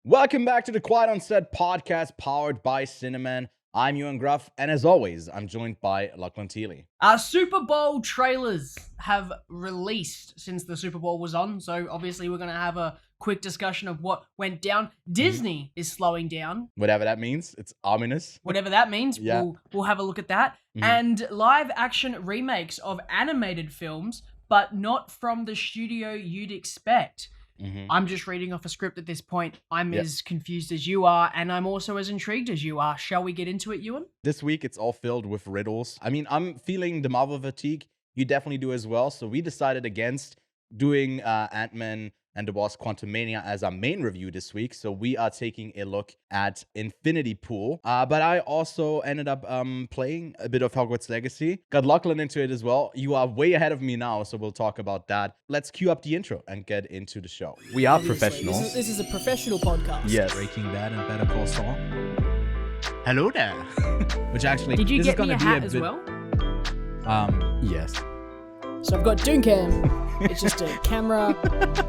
Welcome back to the Quiet on Set podcast powered by Cineman. I'm Ewan Gruff, and as always, I'm joined by Lachlan Teely. Super Bowl trailers have released since the Super Bowl was on, so obviously we're going to have a quick discussion of what went down. Disney is slowing down. Whatever that means, it's ominous. Whatever that means, Yeah. we'll have a look at that. And live action remakes of animated films, but not from the studio you'd expect. I'm just reading off a script at this point. I'm as confused as you are, and I'm also as intrigued as you are. Shall we get into it, Ewan? This week, it's all filled with riddles. I mean, I'm feeling the Marvel fatigue. You definitely do as well. So we decided against doing Ant-Man and the Wasp Quantumania as our main review this week. So we are taking a look at Infinity Pool. But I also ended up playing a bit of Hogwarts Legacy. Got Lachlan into it as well. You are way ahead of me now, so we'll talk about that. Let's cue up the intro and get into the show. We are professionals. This is a professional podcast. Yes. Breaking Bad and Better Call Saul. Hello there. Which actually, Did you this get is gonna me a be hat a as bit, well? Yes. So I've got Dooncam. It's just a camera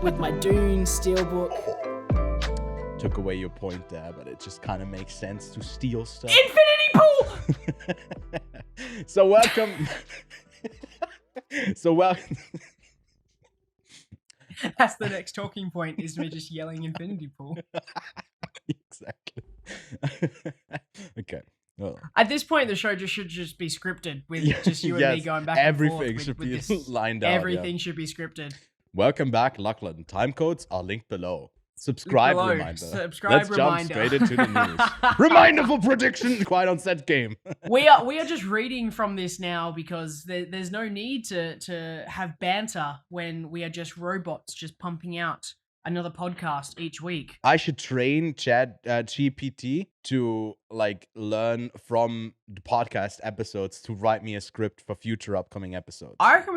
with my Dune steelbook. Took away your point there, but it just kind of makes sense to steal stuff. Infinity Pool! So welcome. welcome. That's the next talking point, is me just yelling Infinity Pool. Exactly. Okay. Well, At this point, the show should just be scripted with just you and me yes, going back and forth. everything should with be this. lined out. Everything should be scripted. Welcome back, Lachlan. Timecodes are linked below. Subscribe Below. reminder. Subscribe Let's reminder. jump straight into the news. Reminder for prediction. Quiet on Set game. We are just reading from this now because there's no need to have banter when we are just robots just pumping out another podcast each week. I should train ChatGPT to learn from the podcast episodes to write me a script for future upcoming episodes. I reckon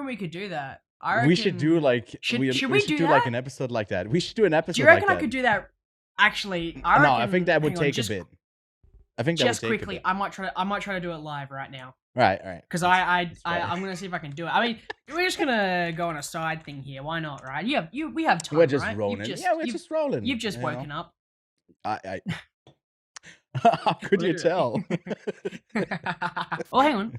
we could do that. We should do Should we we should do do that? an episode like that. We should do an episode. Do you reckon like I could that. do that? Actually, I think that would hang on, take just, a bit. I think that Just would take quickly, a bit. I might try to do it live right now. Right. Because better. I'm gonna see if I can do it. I mean, we're just gonna go on a side thing here. Why not, right? We have time. We're just right? rolling. We're just rolling. You've just woken up. I How could you tell? Well, hang on.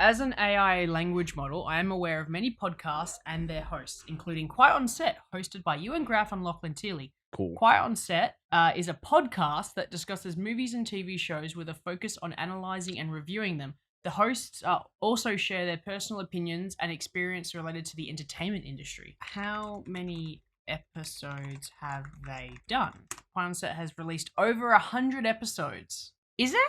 As an AI language model, I am aware of many podcasts and their hosts, including Quiet on Set, hosted by Ewan Graff and Lachlan Teely. Cool. Quiet on Set is a podcast that discusses movies and TV shows with a focus on analyzing and reviewing them. The hosts also share their personal opinions and experience related to the entertainment industry. How many episodes have they done? Quiet on Set has released over 100 episodes. Is it?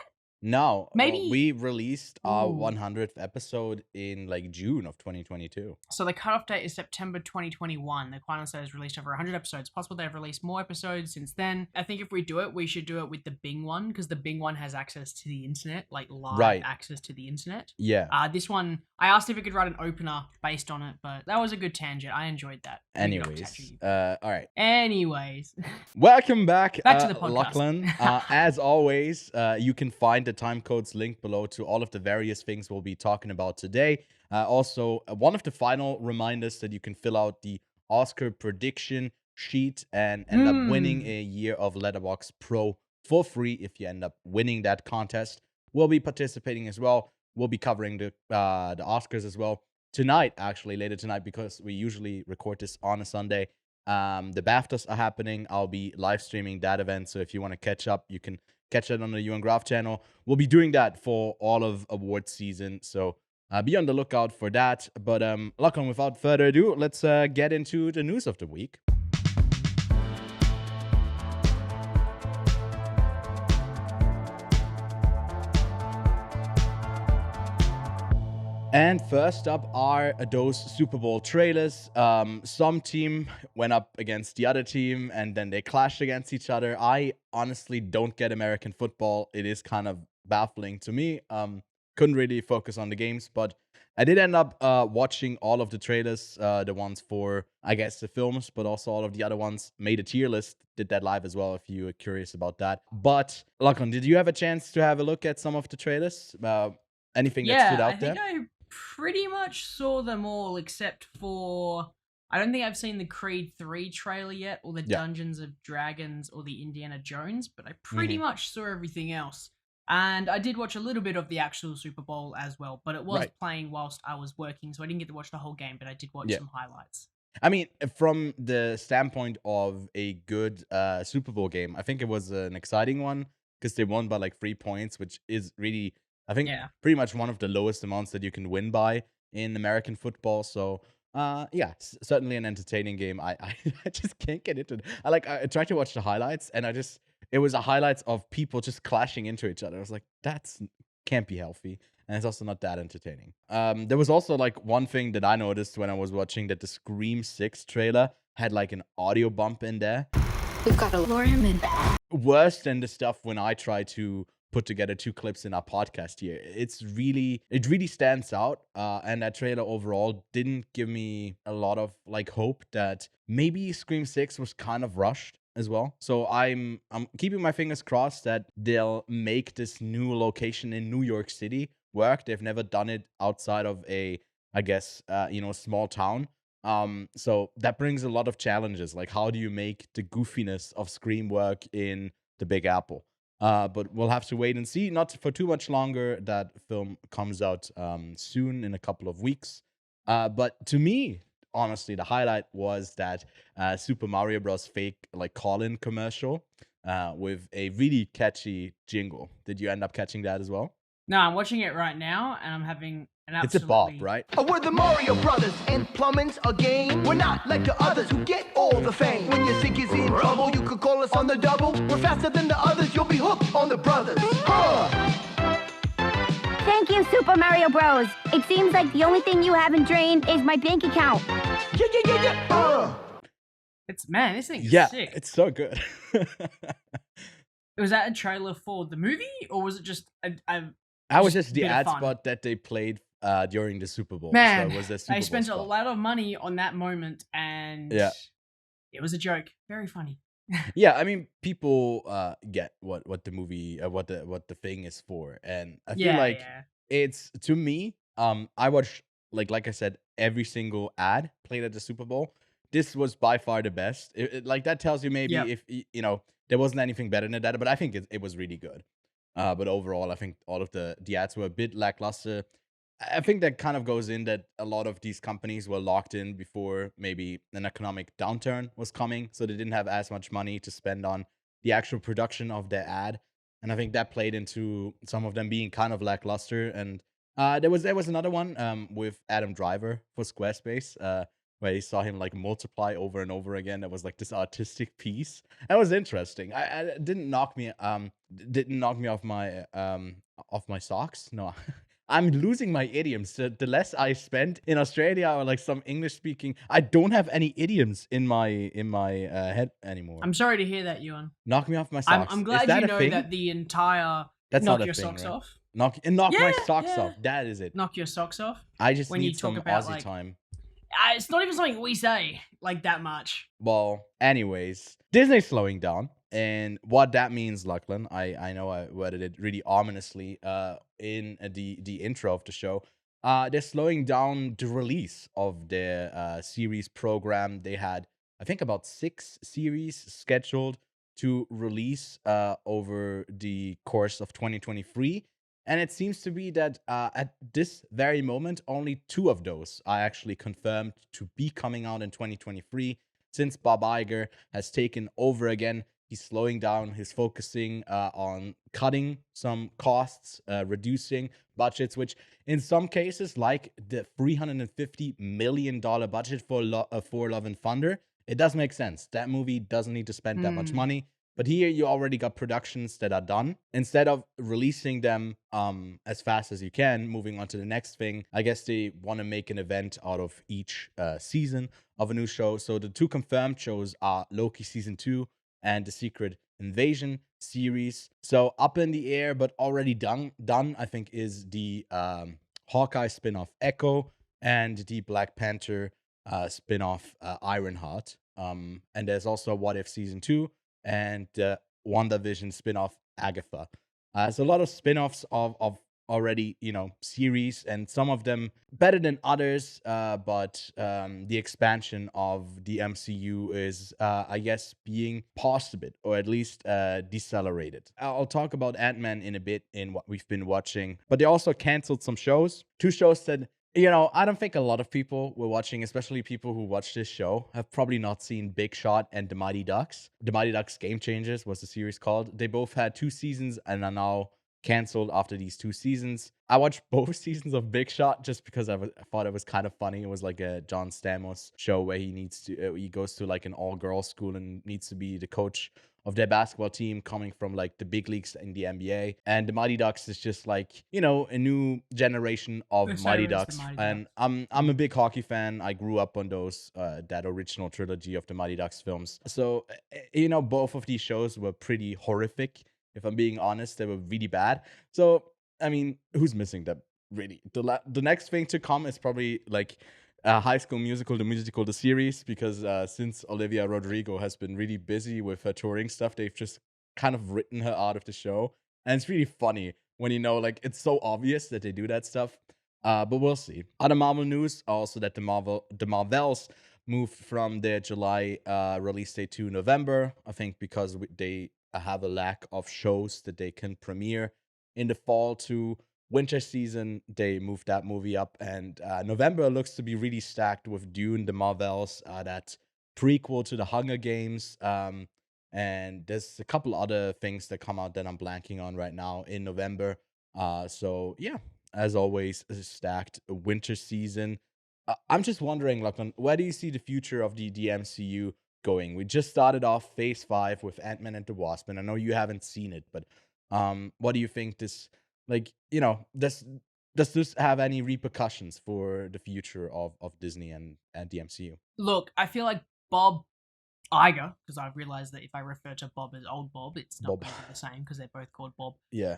No, Maybe- we released our Ooh. 100th episode in June of 2022. So the cutoff date is September 2021. The Quiet on Set has released over 100 episodes. Possible they've released more episodes since then. I think if we do it, we should do it with the Bing one, because the Bing one has access to the internet, like live Right. access to the internet. Yeah. This one, I asked if it could write an opener based on it, but that was a good tangent. I enjoyed that. Maybe not Anyways, ChatGPT. all right. Anyways, Welcome back, Back to the podcast. Lachlan. As always, you can find the time codes linked below to all of the various things we'll be talking about today. Also, one of the final reminders that you can fill out the Oscar prediction sheet and end up winning a year of Letterboxd Pro for free if you end up winning that contest. We'll be participating as well. We'll be covering the Oscars as well tonight, actually, later tonight, because we usually record this on a Sunday. The BAFTAs are happening. I'll be live streaming that event, so if you want to catch up, you can catch it on the Ewan Graph channel. We'll be doing that for all of awards season, so be on the lookout for that. But Lachlan, without further ado, let's get into the news of the week. And first up are those Super Bowl trailers. Some team went up against the other team, and then they clashed against each other. I honestly don't get American football. It is kind of baffling to me. Couldn't really focus on the games, but I did end up watching all of the trailers, the ones for, I guess, the films, but also all of the other ones. Made a tier list, did that live as well if you were curious about that. But, Lachlan, did you have a chance to have a look at some of the trailers? Anything that stood out there? I think I pretty much saw them all except for I don't think I've seen the Creed 3 trailer yet, or the Yeah. Dungeons of Dragons, or the Indiana Jones, but I Mm-hmm. pretty much saw everything else. And I did watch a little bit of the actual Super Bowl as well, but it was Right. playing whilst I was working, so I didn't get to watch the whole game, but I did watch Yeah. some highlights. I mean, from the standpoint of a good Super Bowl game, I think it was an exciting one because they won by like 3 points, which is really, I think, Yeah. pretty much one of the lowest amounts that you can win by in American football. So, yeah, certainly an entertaining game. I just can't get into it. I tried to watch the highlights, and it was a highlights of people just clashing into each other. I was like, that's can't be healthy. And it's also not that entertaining. There was also like one thing that I noticed when I was watching, that the Scream 6 trailer had like an audio bump in there. We've got to lure him in. Worse than the stuff when I try to put together 2 clips in our podcast here. It really stands out. And that trailer overall didn't give me a lot of like hope that maybe Scream 6 was kind of rushed as well. So I'm keeping my fingers crossed that they'll make this new location in New York City work. They've never done it outside of a, I guess, small town. So that brings a lot of challenges. Like, how do you make the goofiness of Scream work in the Big Apple? But we'll have to wait and see. Not for too much longer. That film comes out soon, in a couple of weeks. But to me, honestly, the highlight was that Super Mario Bros. Fake like call-in commercial with a really catchy jingle. Did you end up catching that as well? No, I'm watching it right now, and I'm having an absolutely... It's a bop, right? We're the Mario Brothers, and plumbing's a game. We're not like the others who get all the fame. When your sink is in trouble, you could call us on the double. We're faster than the others, you'll be hooked on the brothers. Thank you, Super Mario Bros. It seems like the only thing you haven't drained is my bank account. This thing is sick. It's so good. Was that a trailer for the movie, or was it just That was just the bit of ad fun? spot that they played during the Super Bowl. Man, so it was the Super they Bowl spent a spot. lot of money on that moment, and Yeah. it was a joke. Very funny. Yeah, I mean, people get what the movie, what the thing is for, and I feel like it's, to me, I watched like I said, every single ad played at the Super Bowl. This was by far the best. Like, that tells you maybe if there wasn't anything better than that, but I think it was really good. But overall, I think all of the ads were a bit lackluster. I think that kind of goes in that a lot of these companies were locked in before maybe an economic downturn was coming, so they didn't have as much money to spend on the actual production of their ad. And I think that played into some of them being kind of lackluster. And there was another one with Adam Driver for Squarespace, where you saw him like multiply over and over again. That was like this artistic piece. That was interesting. I didn't knock me off my socks. No. I'm losing my idioms. The less I spent in Australia or like some English speaking, I don't have any idioms in my head anymore. I'm sorry to hear that, Ewan. Knock me off my socks. I'm glad Is that you a know thing? that the entire That's knock not a your thing, socks right? off. Knock my socks yeah. off. That is it. Knock your socks off. I just when need you talk some about, Aussie like, time. It's not even something we say like that much. Well, anyways, Disney's slowing down. And what that means, Lachlan, I know I worded it really ominously in the intro of the show. They're slowing down the release of their series program. They had, I think, about 6 series scheduled to release over the course of 2023. And it seems to be that at this very moment, only 2 of those are actually confirmed to be coming out in 2023. Since Bob Iger has taken over again, he's slowing down, he's focusing on cutting some costs, reducing budgets, which in some cases, like the $350 million budget for Love and Thunder, it does make sense. That movie doesn't need to spend that much money. But here you already got productions that are done. Instead of releasing them as fast as you can, moving on to the next thing, I guess they want to make an event out of each season of a new show. So the 2 confirmed shows are Loki Season 2 and The Secret Invasion series. So up in the air, but already done, I think, is the Hawkeye spin-off Echo and the Black Panther spin-off Ironheart. And there's also What If Season 2 and WandaVision spin-off Agatha. So a lot of spin-offs of already, series, and some of them better than others. But the expansion of the MCU is, I guess, being paused a bit, or at least decelerated. I'll talk about Ant-Man in a bit in what we've been watching, but they also canceled some shows. 2 shows that I don't think a lot of people were watching, especially people who watch this show, have probably not seen Big Shot and The Mighty Ducks. The Mighty Ducks Game Changers was the series called. They both had 2 seasons and are now canceled after these 2 seasons. I watched both seasons of Big Shot just because I thought it was kind of funny. It was like a John Stamos show where he goes to like an all-girls school and needs to be the coach of their basketball team, coming from like the big leagues in the NBA. And the Mighty Ducks is just like, a new generation of Mighty Ducks. And I'm a big hockey fan. I grew up on that original trilogy of the Mighty Ducks films. So, both of these shows were pretty horrific. If I'm being honest, they were really bad. So, I mean, who's missing them, really? The next thing to come is probably like High School Musical, the series, because since Olivia Rodrigo has been really busy with her touring stuff, they've just kind of written her out of the show. And it's really funny when like it's so obvious that they do that stuff. But we'll see. Other Marvel news also that the Marvels moved from their July release date to November, I think because they have a lack of shows that they can premiere in the fall to winter season. They moved that movie up, and November looks to be really stacked with Dune, the Marvels, that prequel to the Hunger Games, and there's a couple other things that come out that I'm blanking on right now in November. So yeah, as always, a stacked winter season. I'm just wondering, Lachlan, where do you see the future of the MCU going? We just started off Phase 5 with Ant-Man and the Wasp, and I know you haven't seen it, but what do you think this, does this have any repercussions for the future of Disney and the MCU? Look, I feel like Bob Iger, because I realized that if I refer to Bob as old Bob, it's not really the same because they're both called Bob. Yeah.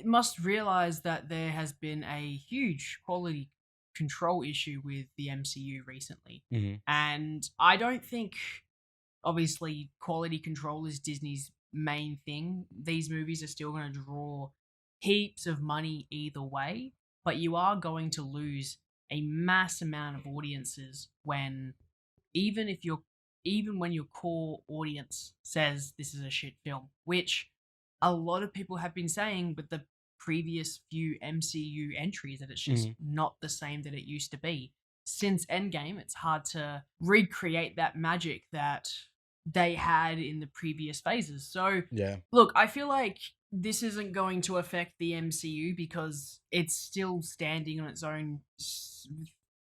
Must realize that there has been a huge quality control issue with the MCU recently. Mm-hmm. And I don't think, obviously, quality control is Disney's main thing. These movies are still going to draw heaps of money either way, but you are going to lose a mass amount of audiences when when your core audience says this is a shit film, which a lot of people have been saying with the previous few MCU entries, that it's just not the same that it used to be. Since Endgame, it's hard to recreate that magic that they had in the previous phases. So, yeah. Look, I feel like this isn't going to affect the MCU because it's still standing on its own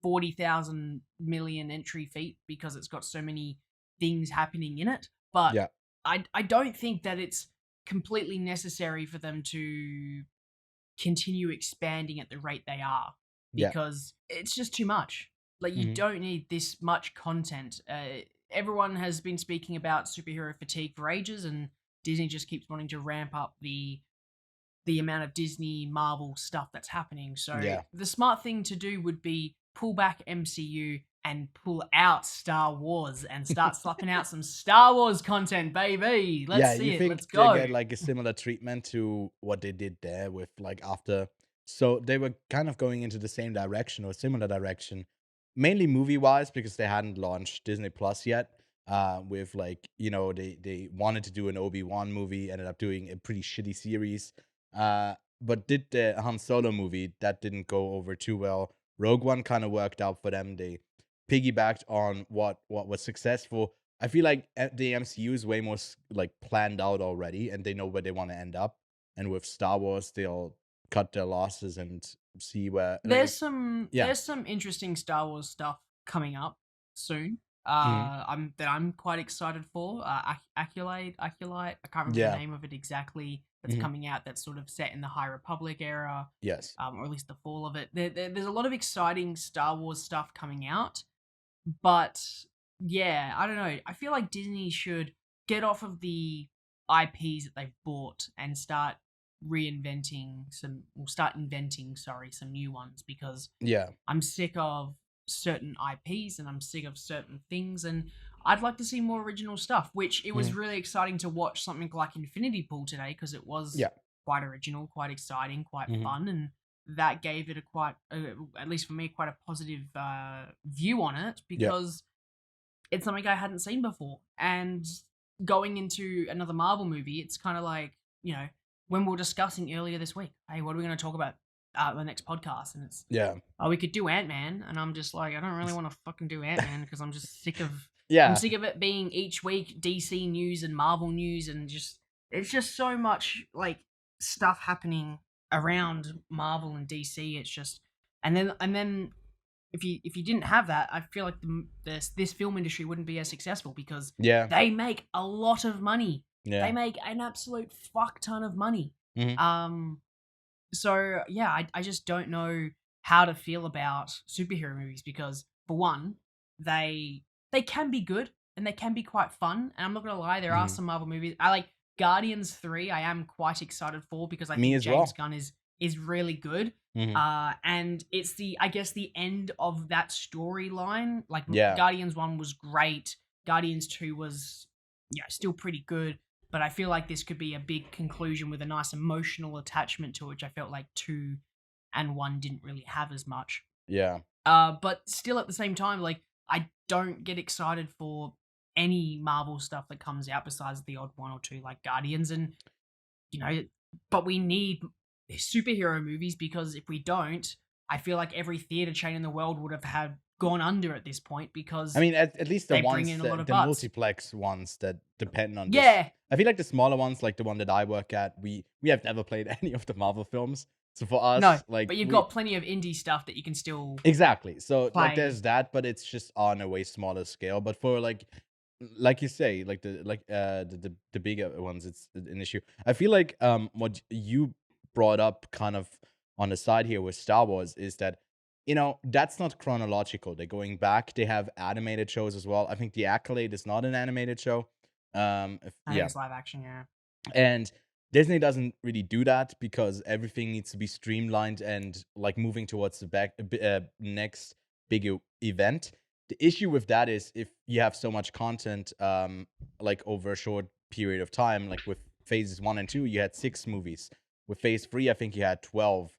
40,000 million entry feet because it's got so many things happening in it. But yeah. I don't think that it's completely necessary for them to continue expanding at the rate they are, because it's just too much. Like, you don't need this much content. Everyone has been speaking about superhero fatigue for ages, and Disney just keeps wanting to ramp up the amount of Disney Marvel stuff that's happening. So the smart thing to do would be pull back MCU and pull out Star Wars and start slapping out some Star Wars content, baby. Let's see it. Let's go. They get like a similar treatment to what they did there with like after. So they were kind of going into the same direction or similar direction, mainly movie-wise, because they hadn't launched Disney Plus yet. With like, they wanted to do an Obi-Wan movie, ended up doing a pretty shitty series. But did the Han Solo movie, that didn't go over too well. Rogue One kind of worked out for them. They piggybacked on what was successful. I feel like the MCU is way more like planned out already, and they know where they want to end up. And with Star Wars, they'll cut their losses and see where there's some interesting Star Wars stuff coming up soon. I'm quite excited for. Acolyte. I can't remember the name of it exactly. That's coming out. That's sort of set in the High Republic era. Yes. Or at least the fall of it. There's a lot of exciting Star Wars stuff coming out, but yeah, I don't know. I feel like Disney should get off of the IPs that they've bought and start inventing some new ones, because I'm sick of certain IPs and I'm sick of certain things, and I'd like to see more original stuff, which it was really exciting to watch something like Infinity Pool today, because it was quite original, quite exciting, quite Mhm. fun, and that gave it a quite, at least for me, quite a positive view on it Yeah. because it's something I hadn't seen before. And going into another Marvel movie, it's kind of like, when we were discussing earlier this week, hey, what are we going to talk about the next podcast? And it's, Yeah. oh, we could do Ant-Man. And I'm just like, I don't really want to fucking do Ant-Man because I'm just sick of, Yeah. I'm sick of it being each week DC news and Marvel news and it's just so much like stuff happening around Marvel and DC. It's just, and then if you didn't have that, I feel like this film industry wouldn't be as successful because Yeah. they make a lot of money. Yeah. They make an absolute fuck ton of money. Mhm. So yeah, I just don't know how to feel about superhero movies because for one, they can be good and they can be quite fun. And I'm not gonna lie, there are Mhm. some Marvel movies. I like Guardians 3. I am quite excited for because I Me think as James well. Gunn is really good. Mhm. And it's the end of that storyline. Like Yeah. Guardians 1 was great. Guardians 2 was still pretty good. But I feel like this could be a big conclusion with a nice emotional attachment to it, which I felt like 2 and 1 didn't really have as much. Yeah. But still at the same time, like I don't get excited for any Marvel stuff that comes out besides the odd one or two like Guardians and but we need superhero movies because if we don't, I feel like every theater chain in the world would have gone under at this point because I mean, at least the they bring ones in a lot of the butts. multiplex ones that depend on this. Yeah. I feel like the smaller ones, like the one that I work at, we have never played any of the Marvel films. So for us, No, like but you've we- got plenty of indie stuff that you can still exactly. So like play. there's that, but it's just on a way smaller scale. But for like you say, like the bigger ones, it's an issue. I feel like what you brought up kind of on the side here with Star Wars is that that's not chronological. They're going back. They have animated shows as well. I think The Accolade is not an animated show. I think it's live action, yeah. And Disney doesn't really do that because everything needs to be streamlined and like moving towards the next big event. The issue with that is if you have so much content, like over a short period of time, like with phases 1 and 2, you had 6 movies. With phase 3, I think you had 12.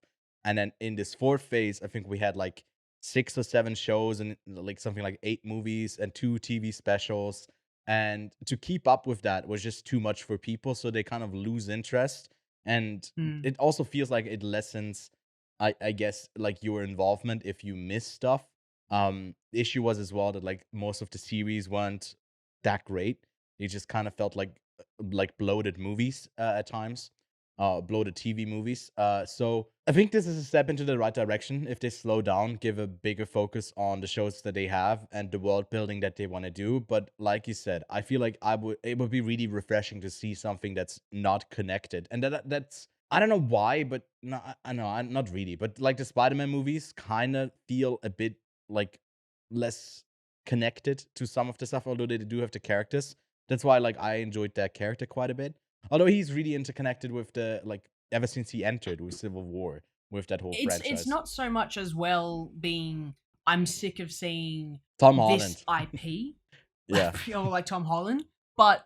And then in this 4th phase, I think we had like 6 or 7 shows and like something like 8 movies and 2 TV specials. And to keep up with that was just too much for people, so they kind of lose interest. And it also feels like it lessens, I guess, like your involvement if you miss stuff. The issue was as well that like most of the series weren't that great. They just kind of felt like bloated movies at times. Bloated TV movies. So I think this is a step into the right direction if they slow down, give a bigger focus on the shows that they have and the world building that they want to do. But like you said, I feel like it would be really refreshing to see something that's not connected. And that's I don't know why, but no, I know I'm not really. But like the Spider-Man movies kind of feel a bit like less connected to some of the stuff, although they do have the characters. That's why like I enjoyed that character quite a bit. Although he's really interconnected with the ever since he entered with Civil War with that whole franchise. It's not so much as well being I'm sick of seeing Tom this Holland. IP. Yeah. Or like Tom Holland. But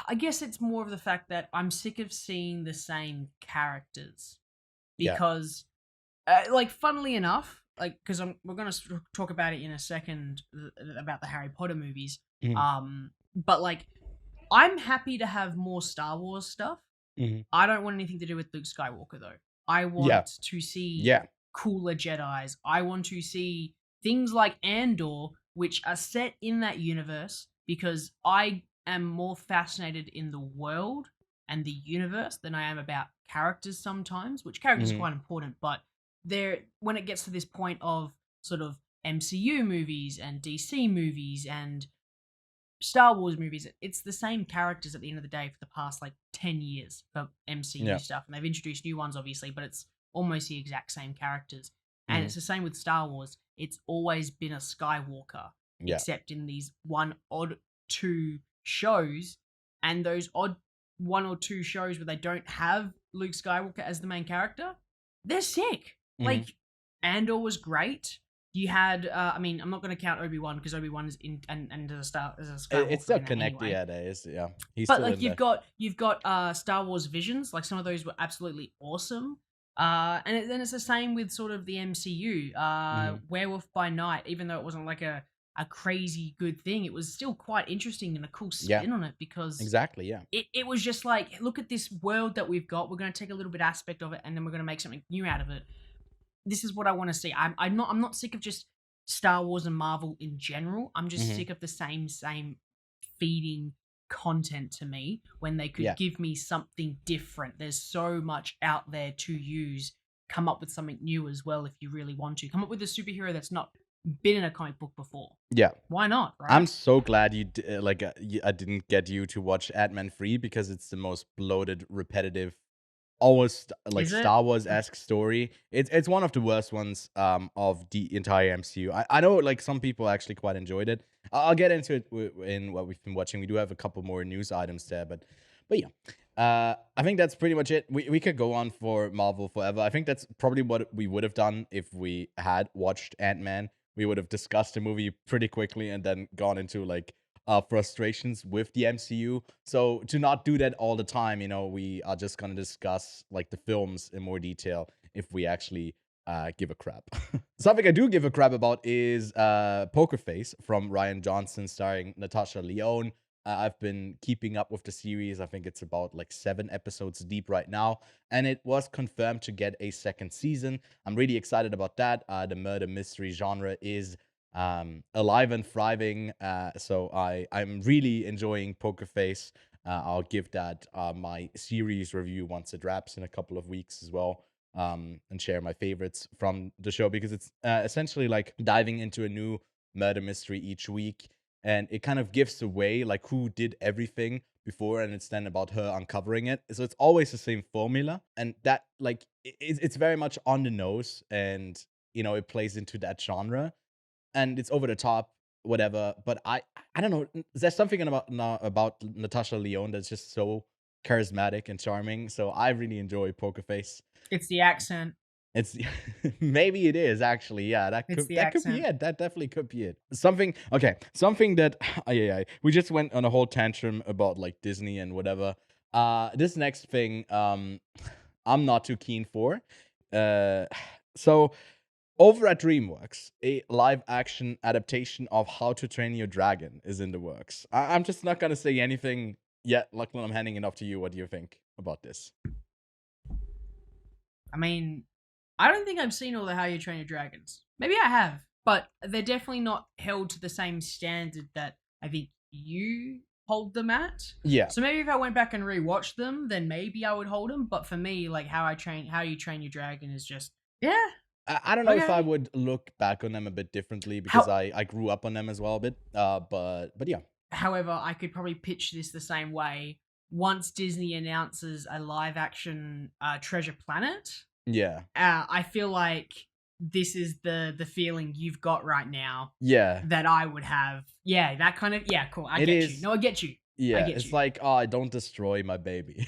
I guess it's more of the fact that I'm sick of seeing the same characters. Because like funnily enough, like because we're going to talk about it in a second about the Harry Potter movies. Mhm. But like I'm happy to have more Star Wars stuff. I don't want anything to do with Luke Skywalker though. I want to see cooler Jedis. I want to see things like Andor, which are set in that universe, because I am more fascinated in the world and the universe than I am about characters sometimes, which characters are quite important, but when it gets to this point of sort of MCU movies and DC movies and Star Wars movies, it's the same characters at the end of the day for the past like 10 years for MCU stuff. And they've introduced new ones, obviously, but it's almost the exact same characters. And it's the same with Star Wars. It's always been a Skywalker, except in these one odd 2 shows. And those odd 1 or 2 shows where they don't have Luke Skywalker as the main character, they're sick. Like, Andor was great. You had, I mean, I'm not going to count Obi-Wan because Obi-Wan is in and as a Skywalker It's still in it connected. anyway. Yeah, there is. Yeah, he's But still like in you've there. got Star Wars Visions, like some of those were absolutely awesome. Then it's the same with sort of the MCU. Mhm. Werewolf by Night, even though it wasn't like a crazy good thing, it was still quite interesting and a cool Yeah, spin on it because exactly. Yeah. it was just like, look at this world that we've got. We're going to take a little bit aspect of it, and then we're going to make something new out of it. This is what I want to see. I'm not sick of just Star Wars and Marvel in general. I'm just Mhm. sick of the same feeding content to me when they could Yeah. give me something different. There's so much out there to use. Come up with something new as well if you really want to. Come up with a superhero that's not been in a comic book before. Yeah. Why not, right? I'm so glad I didn't get you to watch Ant-Man 3 because it's the most bloated, repetitive, almost like Is it? Star Wars-esque story. It's one of the worst ones of the entire MCU. I know like some people actually quite enjoyed it. I'll get into it in what we've been watching. We do have a couple more news items there, but yeah. I think that's pretty much it. We could go on for Marvel forever. I think that's probably what we would have done if we had watched Ant-Man. We would have discussed the movie pretty quickly and then gone into like frustrations with the MCU. So to not do that all the time, we are just gonna discuss like the films in more detail if we actually give a crap. Something I do give a crap about is Poker Face from Ryan Johnson, starring Natasha Lyonne. I've been keeping up with the series. I think it's about like 7 episodes deep right now, and it was confirmed to get a second season. I'm really excited about that. The murder mystery genre is alive and thriving, so I'm really enjoying Poker Face. I'll give that my series review once it wraps in a couple of weeks as well, and share my favorites from the show because it's essentially like diving into a new murder mystery each week, and it kind of gives away like who did everything before, and it's then about her uncovering it. So it's always the same formula, and that like it's very much on the nose, and it plays into that genre, and it's over the top, whatever. But I don't know. There's something about Natasha Lyonne that's just so charismatic and charming. So I really enjoy Poker Face. It's the accent. It's maybe it is actually. Yeah, It's the that could be accent. it. That definitely could be it. Something that we just went on a whole tantrum about like Disney and whatever. This next thing I'm not too keen for. So over at Dreamworks, a live action adaptation of How to Train Your Dragon is in the works. I'm just not gonna say anything yet. Lachlan, I'm handing it off to you. What do you think about this? I mean, I don't think I've seen all the How You Train Your Dragons. Maybe I have, but they're definitely not held to the same standard that I think you hold them at. Yeah. So maybe if I went back and rewatched them, then maybe I would hold them. But for me, like How You Train Your Dragon is just I don't know if I Okay. would look back on them a bit differently because I grew up on them as well a bit. But yeah. However, I could probably pitch this the same way. Once Disney announces a live action Treasure Planet, Yeah. I feel like this is the feeling you've got right now Yeah. that I would have. Yeah, that kind of cool. I It get is- you. No, I get you. Yeah. get It's you. like, oh, don't destroy my baby.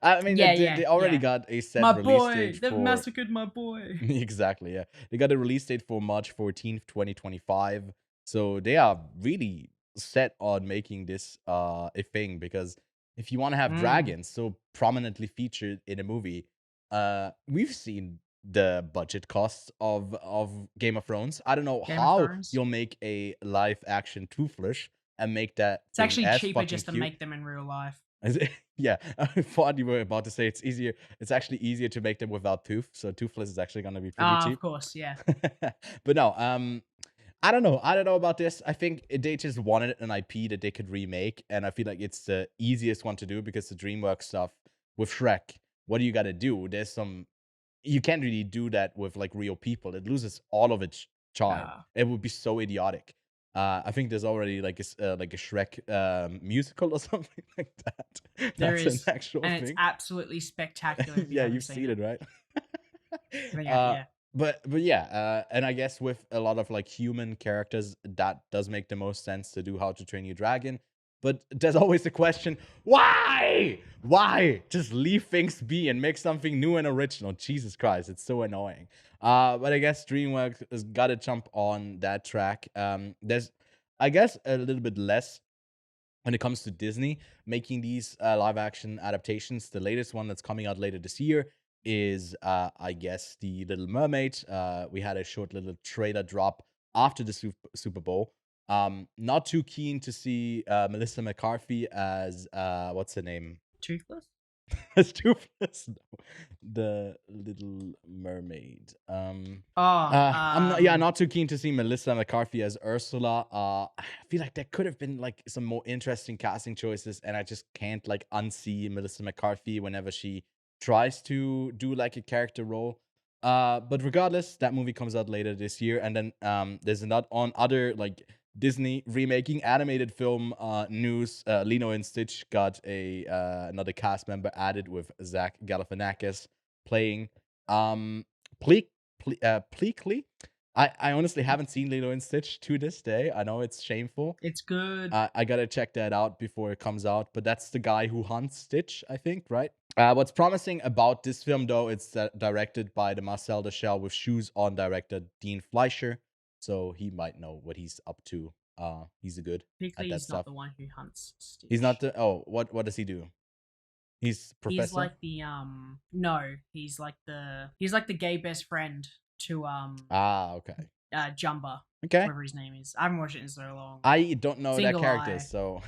I mean, Yeah, they already yeah. got a set My release boy, date they've for massacred my boy. exactly, yeah. They got a release date for March 14th, 2025. So they are really set on making this a thing because if you want to have Mm. dragons so prominently featured in a movie, we've seen the budget costs of Game of Thrones. I don't know Game of how Thrones? you'll make a live action Toothless and make that It's thing actually as cheaper fucking just to cute. make them in real life. Yeah, I thought you were about to say it's easier. It's actually easier to make them without tooth. So Toothless is actually gonna be pretty cheap. Of course, yeah. But no, I don't know. I don't know about this. I think they just wanted an IP that they could remake, and I feel like it's the easiest one to do because the DreamWorks stuff with Shrek. What do you got to do? You can't really do that with like real people. It loses all of its charm. Ah. It would be so idiotic. I think there's already like a Shrek musical or something like that. There That's is, an actual and thing. it's absolutely spectacular. If you Yeah, haven't you've seen it, right? But yeah. But yeah, and I guess with a lot of like human characters, that does make the most sense to do How to Train Your Dragon. But there's always the question, why? Why? Just leave things be and make something new and original. Jesus Christ, it's so annoying. But I guess DreamWorks has got to jump on that track. There's, I guess, a little bit less when it comes to Disney making these live action adaptations. The latest one that's coming out later this year is, I guess, The Little Mermaid. We had a short little trailer drop after the Super Bowl. Not too keen to see Melissa McCarthy as what's her name? Toothless? As Toothless. No. The Little Mermaid. I'm not too keen to see Melissa McCarthy as Ursula. I feel like there could have been like some more interesting casting choices, and I just can't like unsee Melissa McCarthy whenever she tries to do like a character role. But regardless, that movie comes out later this year, and then there's other like Disney remaking animated film news. Lilo and Stitch got another cast member added with Zach Galifianakis playing Pleakley. I honestly haven't seen Lilo and Stitch to this day. I know it's shameful. It's good. I gotta check that out before it comes out. But that's the guy who hunts Stitch, I think, right? What's promising about this film, though, it's directed by the Marcel the Shell with Shoes On director Dean Fleischer. So he might know what he's up to. He's a good at Pleakley that is stuff. not the one who hunts Stitch. He's not the. Oh, what does he do? He's professor. He's like the no, he's like the gay best friend to okay. Jumba. Okay. Whatever his name is. I haven't watched it in so long. I don't know Single that character, Eye. so.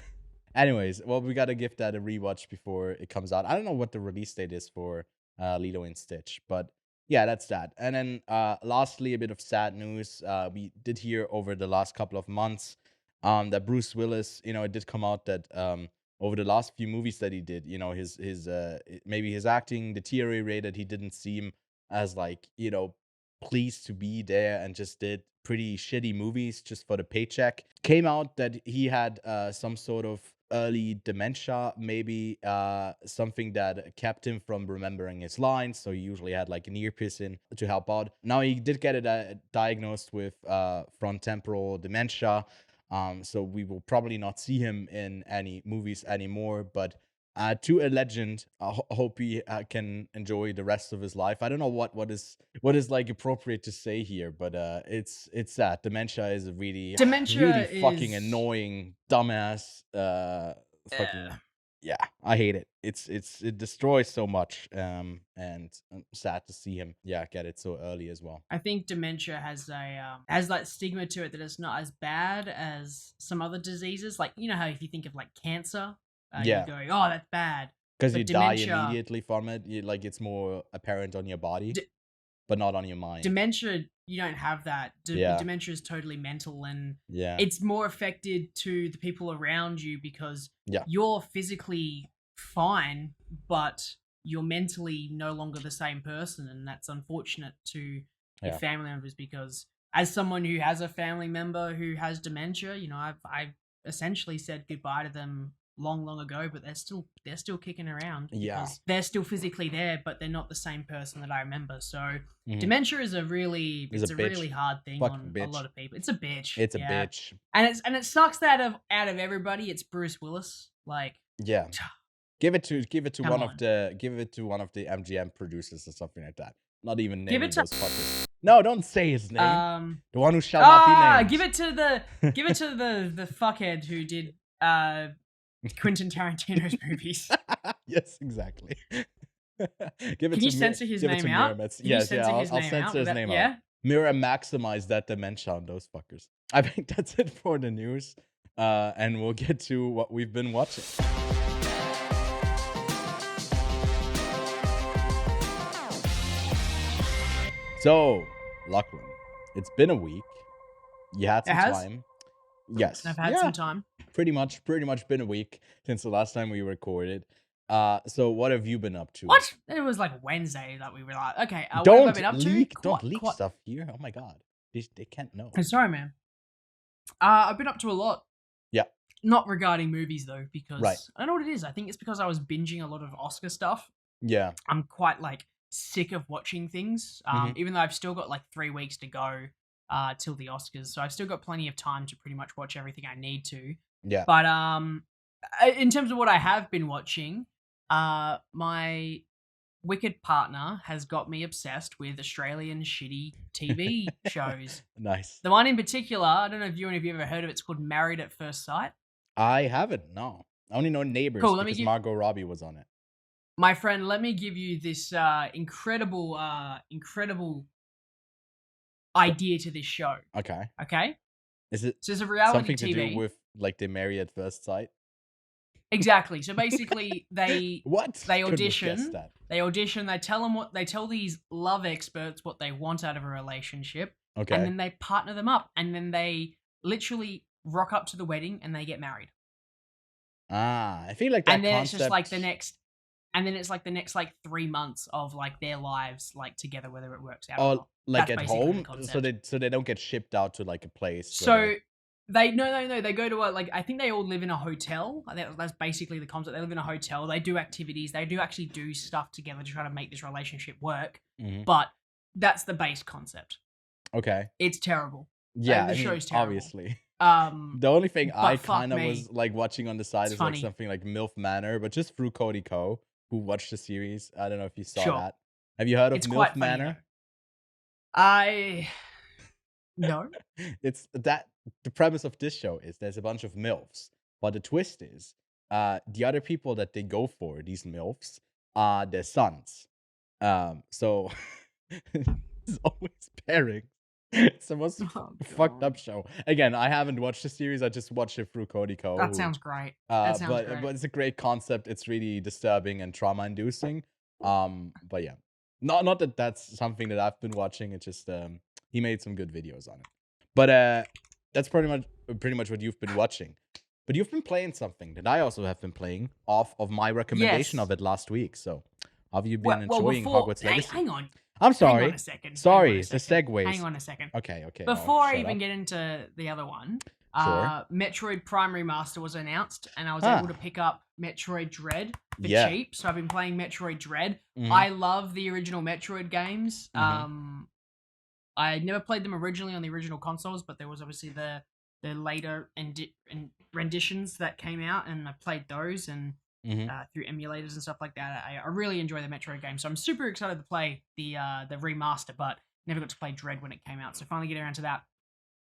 Anyways, well, we gotta give that a rewatch before it comes out. I don't know what the release date is for Lilo and Stitch, but yeah, that's that. And then lastly, a bit of sad news. We did hear over the last couple of months that Bruce Willis, it did come out that over the last few movies that he did, his maybe his acting deteriorated. He didn't seem as like, pleased to be there and just did pretty shitty movies just for the paycheck. Came out that he had some sort of early dementia, maybe something that kept him from remembering his lines. So he usually had like an earpiece in to help out. Now he did get it diagnosed with frontotemporal dementia. So we will probably not see him in any movies anymore. But to a legend, I hope he can enjoy the rest of his life. I don't know what is like appropriate to say here, but it's sad. Dementia is a really fucking annoying, dumbass, fucking yeah. I hate it. It destroys so much. And I'm sad to see him get it so early as well. I think dementia has that stigma to it that it's not as bad as some other diseases. Like, how if you think of like cancer. You go, oh, that's bad. Because you die immediately from it. It's more apparent on your body, but not on your mind. Dementia, you don't have that. Dementia is totally mental, and it's more affected to the people around you because you're physically fine, but you're mentally no longer the same person, and that's unfortunate to your family members because as someone who has a family member who has dementia, I've essentially said goodbye to them long ago, but they're still kicking around. Because they're still physically there, but they're not the same person that I remember. So dementia is a really hard thing on a lot of people. It's a bitch. It's a bitch. And it sucks that out of everybody, it's Bruce Willis. Like give it to one of the MGM producers or something like that. Not even naming those fuckers. No, don't say his name. The one who shall not be named. Give it to the fuckhead who did Quentin Tarantino's movies. Yes, exactly. Can you censor his name out? Yes, I'll censor his name out. Mirror maximize that dementia on those fuckers. I think that's it for the news. And we'll get to what we've been watching. So, Lachlan, it's been a week. You had some time. Yes. I've had some time. Pretty much been a week since the last time we recorded. So what have you been up to? What? It was like Wednesday that we were like, okay, don't what have I been up leak, to? Don't leak stuff here. Oh my god. They can't know. I'm sorry, man. I've been up to a lot. Yeah. Not regarding movies though, because I don't know what it is. I think it's because I was binging a lot of Oscar stuff. Yeah. I'm quite like sick of watching things. Even though I've still got like 3 weeks to go till the Oscars. So I've still got plenty of time to pretty much watch everything I need to. Yeah. But in terms of what I have been watching, my wicked partner has got me obsessed with Australian shitty TV shows. Nice. The one in particular, I don't know if you ever heard of it. It's called Married at First Sight. I haven't. No, I only know Neighbors Cool, let me because give- Margot Robbie was on it. My friend, let me give you this incredible idea to this show. Okay. Okay, Is it so it's a reality something to TV. do with like they marry at first sight? Exactly. So basically, they What? they Couldn't have guessed audition. that. They audition. They tell these love experts what they want out of a relationship, Okay. and then they partner them up, and then they literally rock up to the wedding and they get married. I feel like that And then concept. it's just like the next, and then it's like the next like 3 months of like their lives like together, whether it works out or Oh, not. like That's at basically the home, so they don't get shipped out to like a place. So they no they go to a, like, I think they all live in a hotel. That's basically the concept. They live in a hotel. They do activities. They do actually do stuff together to try to make this relationship work. Mhm. But that's the base concept. Okay. It's terrible. Yeah, the I mean, show's terrible. obviously. The The only thing but I fuck kind of me. was like watching on the side It's is funny. like something like MILF Manor, but just through Cody Ko, who watched the series. I don't know if you saw Sure. that. Have you heard of It's MILF quite funny, Manor? No. It's that the premise of this show is there's a bunch of MILFs, but the twist is the other people that they go for, these MILFs, are their sons. So it's always pairing. It's the most Oh, fucked God. up show. Again, I haven't watched the series. I just watched it through Cody Ko. That who- sounds great. That sounds but great. but it's a great concept. It's really disturbing and trauma inducing. But yeah, not that that's something that I've been watching. It's just he made some good videos on it. But that's pretty much what you've been watching. But you've been playing something that I also have been playing off of my recommendation Yes. of it last week. So have you been Well, enjoying before, Hogwarts hang, Legacy? hang on. I'm Hang sorry. on a second. Sorry, Hang on a the second. segues. Hang on a second. Okay. Before I shut even up. get into the other one, Sure. Metroid Primary Master was announced, and I was Ah. able to pick up Metroid Dread for Yeah. cheap. So I've been playing Metroid Dread. Mhm. I love the original Metroid games. Mhm. I never played them originally on the original consoles, but there was obviously the later renditions that came out, and I played those and Mhm. through emulators and stuff like that. I really enjoy the Metroid games, so I'm super excited to play the remaster, but never got to play Dread when it came out. So finally get around to that.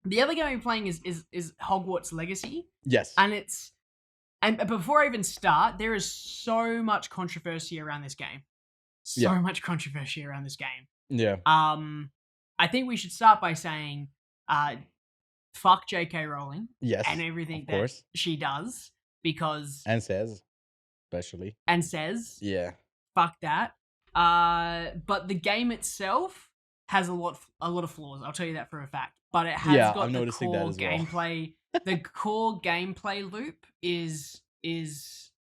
The other game I'm playing is Hogwarts Legacy, Yes. and before I even start, there is so much controversy around this game. Yeah. Much controversy around this game. Yeah. I think we should start by saying, fuck J.K. Rowling Yes. and everything of that course. she does, because And says, especially. and says, Yeah. fuck that. But the game itself has a lot of flaws. I'll tell you that for a fact. But it has Yeah, got I'm the noticing core that as well. gameplay. The core gameplay loop is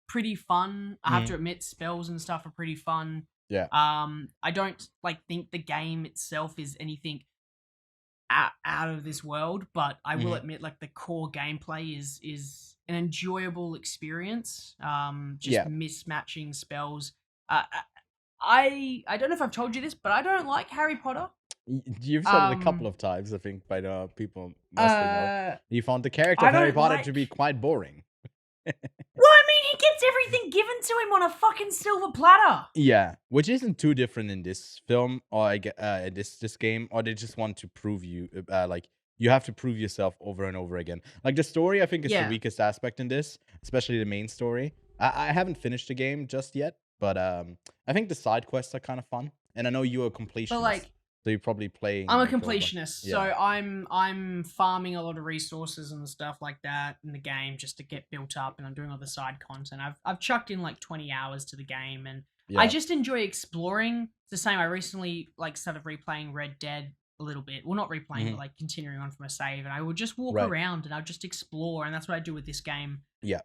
pretty fun. I have to admit, spells and stuff are pretty fun. Yeah. I don't think the game itself is anything out of this world, but I will admit, like, the core gameplay is an enjoyable experience. Just mismatching spells. I don't know if I've told you this, but I don't like Harry Potter. You've said it a couple of times, I think, by the people mostly know. You found the character I of Harry don't Potter like- to be quite boring. Well, I mean, he gets everything given to him on a fucking silver platter. Yeah, which isn't too different in this film or this game, or they just want to prove you like you have to prove yourself over and over again. Like the story, I think is the Yeah. weakest aspect in this, especially the main story. I haven't finished the game just yet, but I think the side quests are kind of fun, and I know you're a completionist, But like, so you're probably playing. I'm a like, all the- completionist, so Yeah. I'm farming a lot of resources and stuff like that in the game just to get built up, and I'm doing all the side content. I've chucked in like 20 hours to the game, and Yeah. I just enjoy exploring. It's the same. I recently like started replaying Red Dead a little bit. Well, not replaying, but like continuing on from a save, and I would just walk Right. around and I'd just explore, and that's what I do with this game. Yeah.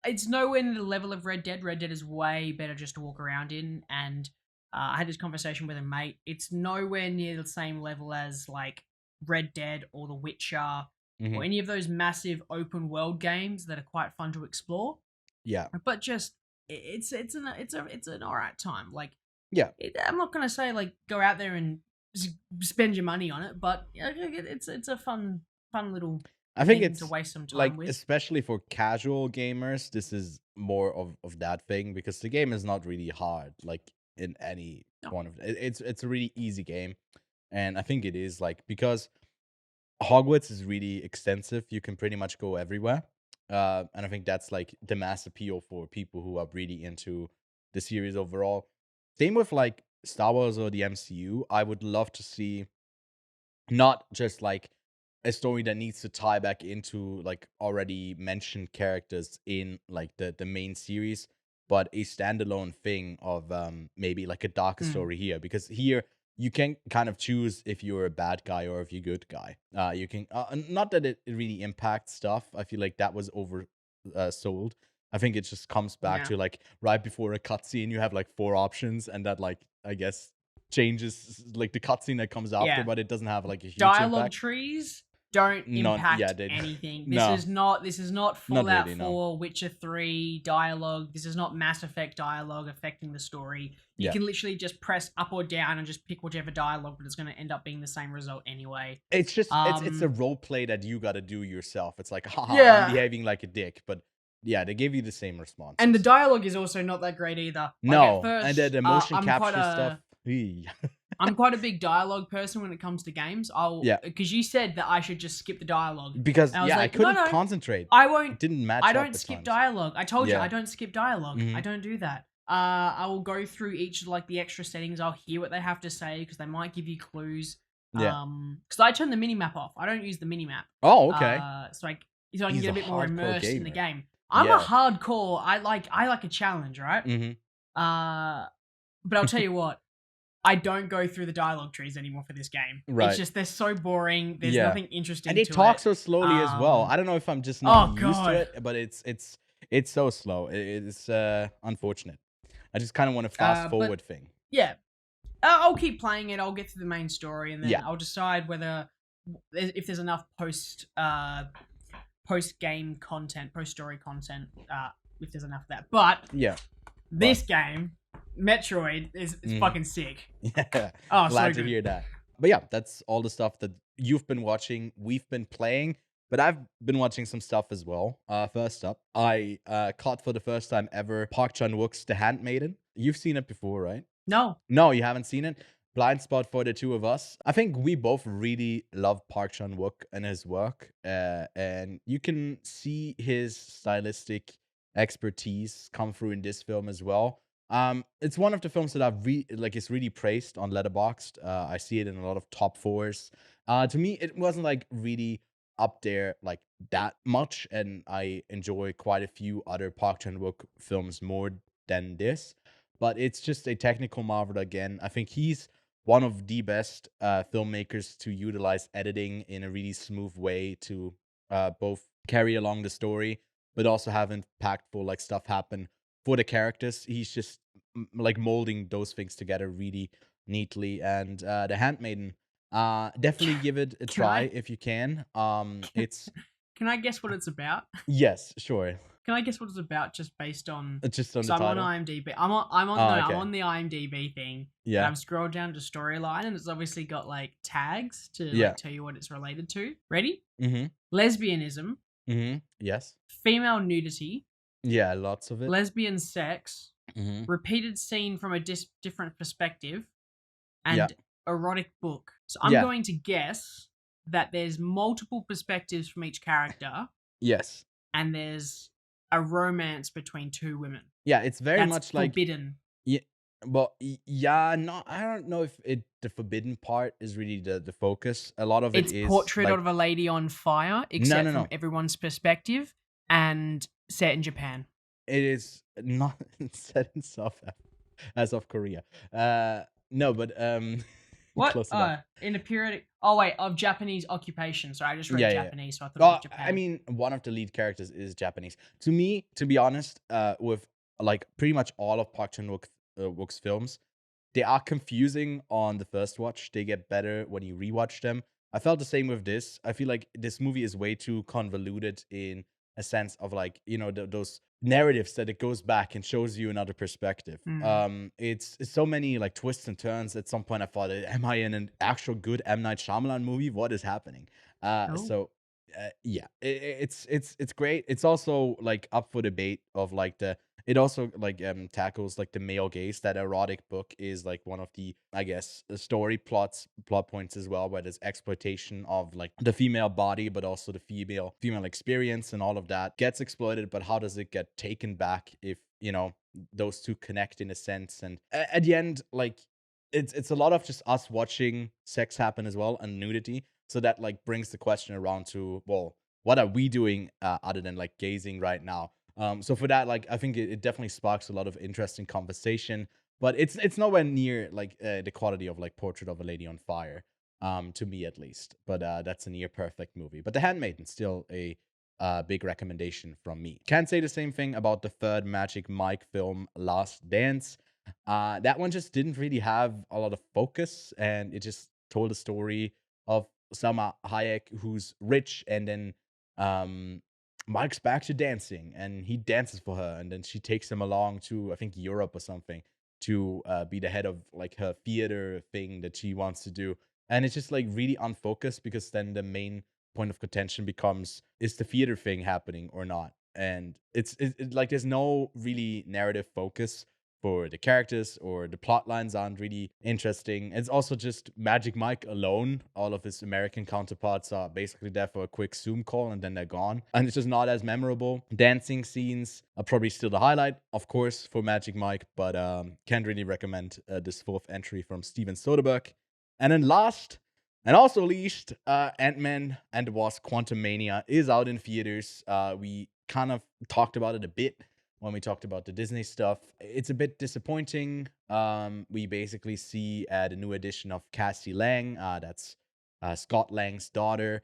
It's nowhere near the level of Red Dead. Red Dead is way better just to walk around in, and I had this conversation with a mate. It's nowhere near the same level as like Red Dead or The Witcher or any of those massive open world games that are quite fun to explore. Yeah. But just it's an alright time. Like, Yeah. I'm not gonna say like go out there and spend your money on it, but it's a fun little I think thing it's to waste some time like, with. especially for casual gamers, this is more of that thing, because the game is not really hard, like in any No. one of it. It's a really easy game, and I think it is like because Hogwarts is really extensive. You can pretty much go everywhere, and I think that's like the mass appeal for people who are really into the series overall. Same with like Star Wars or the MCU. I would love to see not just like a story that needs to tie back into like already mentioned characters in like the main series, but a standalone thing of maybe like a darker Mm. story here, because here you can kind of choose if you're a bad guy or if you're a good guy. You can not that it really impacts stuff. I feel like that was over sold. I think it just comes back Yeah. to like right before a cutscene you have like 4 options, and that like I guess changes like the cutscene that comes after, Yeah. but it doesn't have like a huge Dialogue impact. trees don't None- impact yeah, they- anything. no. This is not Fallout really, no. 4, Witcher 3 dialogue. This is not Mass Effect dialogue affecting the story. You Yeah. can literally just press up or down and just pick whichever dialogue, but it's going to end up being the same result anyway. It's just it's a Um, role play that you got to do yourself. It's like, haha, Yeah. I'm behaving like a dick, but yeah, they give you the same response. And the dialogue is also not that great either. Like, no, at first, and the motion I'm capture quite a- stuff. Eey. I'm quite a big dialogue person when it comes to games. Yeah. Because you said that I should just skip the dialogue. Because I was yeah, like, I couldn't no, concentrate. I It won't. didn't match. I up don't at skip times. dialogue. I told you Yeah. I don't skip dialogue. Mhm. I don't do that. I will go through each of like the extra settings. I'll hear what they have to say because they might give you clues. Yeah. Because I turn the mini map off. I don't use the mini map. Oh, okay. So I can He's get a a bit more hardcore immersed in the gamer. game. I'm Yeah. a hardcore. I like a challenge, right? hmm But I'll tell you what. I don't go through the dialogue trees anymore for this game. Right. It's just they're so boring. There's Yeah. nothing interesting. And they to talk it. so slowly as well. Um, I don't know if I'm just not oh, used to God. it, but it's so slow. It's unfortunate. I just kind of want a fast but- forward thing. Yeah. I'll keep playing it. I'll get to the main story, and then Yeah. I'll decide whether if there's enough post game content, post story content. If there's enough of that. But Yeah. this game, Metroid, is Mhm. fucking sick. Yeah. Oh, Glad so to good. hear that. But yeah, that's all the stuff that you've been watching. We've been playing, but I've been watching some stuff as well. First up, I caught for the first time ever Park Chan-wook's The Handmaiden. You've seen it before, right? No. No, you haven't seen it. Blind spot for the two of us. I think we both really love Park Chan-wook and his work, and you can see his stylistic expertise come through in this film as well. It's one of the films that I've it's really praised on Letterboxd. I see it in a lot of top 4s. To me, it wasn't like really up there like that much, and I enjoy quite a few other Park Chan-wook films more than this. But it's just a technical marvel again. I think he's one of the best filmmakers to utilize editing in a really smooth way to both carry along the story, but also have impactful like stuff happen for the characters. He's just like molding those things together really neatly. And The Handmaiden, definitely give it a Can I- try if you can. It's Can I guess what it's about? yes, sure. Can I guess what it's about just based on? Just on the So I'm title. on IMDb. I'm on Oh, no, okay. I'm on the IMDb thing. Yeah. And I've scrolled down to storyline, and it's obviously got like tags to Yeah. like, tell you what it's related to. Ready? Mm-hmm. Lesbianism, Mm-hmm. Yes. female nudity, Yeah, lots of it. lesbian sex, Mm-hmm. repeated scene from a different perspective, and Yeah. erotic book. So I'm Yeah. going to guess that there's multiple perspectives from each character, Yes. and there's a romance between two women. Yeah, it's very That's much like forbidden. But yeah, no, I don't know if the forbidden part is really the focus. A lot of it It's is portrait like, of a lady on fire, except no, from no. everyone's perspective, and set in Japan. it is not set in South Korea. No, but What? close enough. In a period. Oh wait, of Japanese occupation. Sorry, I just read Yeah, yeah. Japanese, so I thought it was Japan. I mean, one of the lead characters is Japanese. To me, to be honest, with like pretty much all of Park Chan-wook's films, they are confusing on the first watch. They get better when you rewatch them. I felt the same with this. I feel like this movie is way too convoluted in a sense of like, those narratives that it goes back and shows you another perspective. It's so many like twists and turns. At some point I thought, am I in an actual good M. Night Shyamalan movie? What is happening? So Yeah, it's great. It's also like up for debate of like the it also like tackles like the male gaze. That erotic book is like one of the, I guess, story plot points as well, where there's exploitation of like the female body, but also the female experience, and all of that gets exploited. But how does it get taken back if those two connect in a sense? And at the end, like it's a lot of just us watching sex happen as well, and nudity. So that like brings the question around to, well, what are we doing other than like gazing right now? So for that, like I think it definitely sparks a lot of interesting conversation, but it's nowhere near like the quality of like Portrait of a Lady on Fire, to me at least. But that's a near perfect movie. But The Handmaiden still a big recommendation from me. Can't say the same thing about the third Magic Mike film, Last Dance. That one just didn't really have a lot of focus, and it just told a story of Salma Hayek, who's rich, and then um, Mike's back to dancing, and he dances for her, and then she takes him along to, I think, Europe or something, to be the head of like her theater thing that she wants to do. And it's just like really unfocused, because then the main point of contention becomes, is the theater thing happening or not? And like there's no really narrative focus for the characters, or the plot lines aren't really interesting. It's also just Magic Mike alone. All of his American counterparts are basically there for a quick Zoom call and then they're gone. And it's just not as memorable. Dancing scenes are probably still the highlight, of course, for Magic Mike, but can't really recommend this fourth entry from Steven Soderbergh. And then last, and also least, Ant-Man and the Wasp Quantumania is out in theaters. We kind of talked about it a bit when we talked about the Disney stuff. It's a bit disappointing. We basically see the new edition of Cassie Lang. That's Scott Lang's daughter,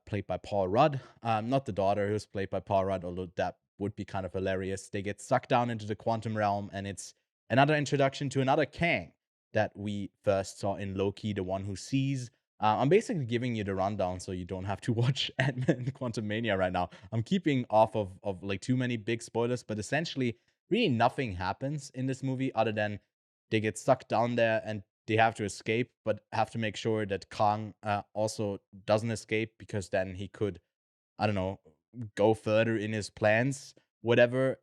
played by Paul Rudd. Not the daughter who's played by Paul Rudd, although that would be kind of hilarious. They get sucked down into the quantum realm, and it's another introduction to another Kang that we first saw in Loki, the one who sees. I'm basically giving you the rundown so you don't have to watch Ant-Man Quantumania right now. I'm keeping off of like too many big spoilers, but essentially, really nothing happens in this movie other than they get sucked down there and they have to escape, but have to make sure that Kang also doesn't escape, because then he could, I don't know, go further in his plans, whatever.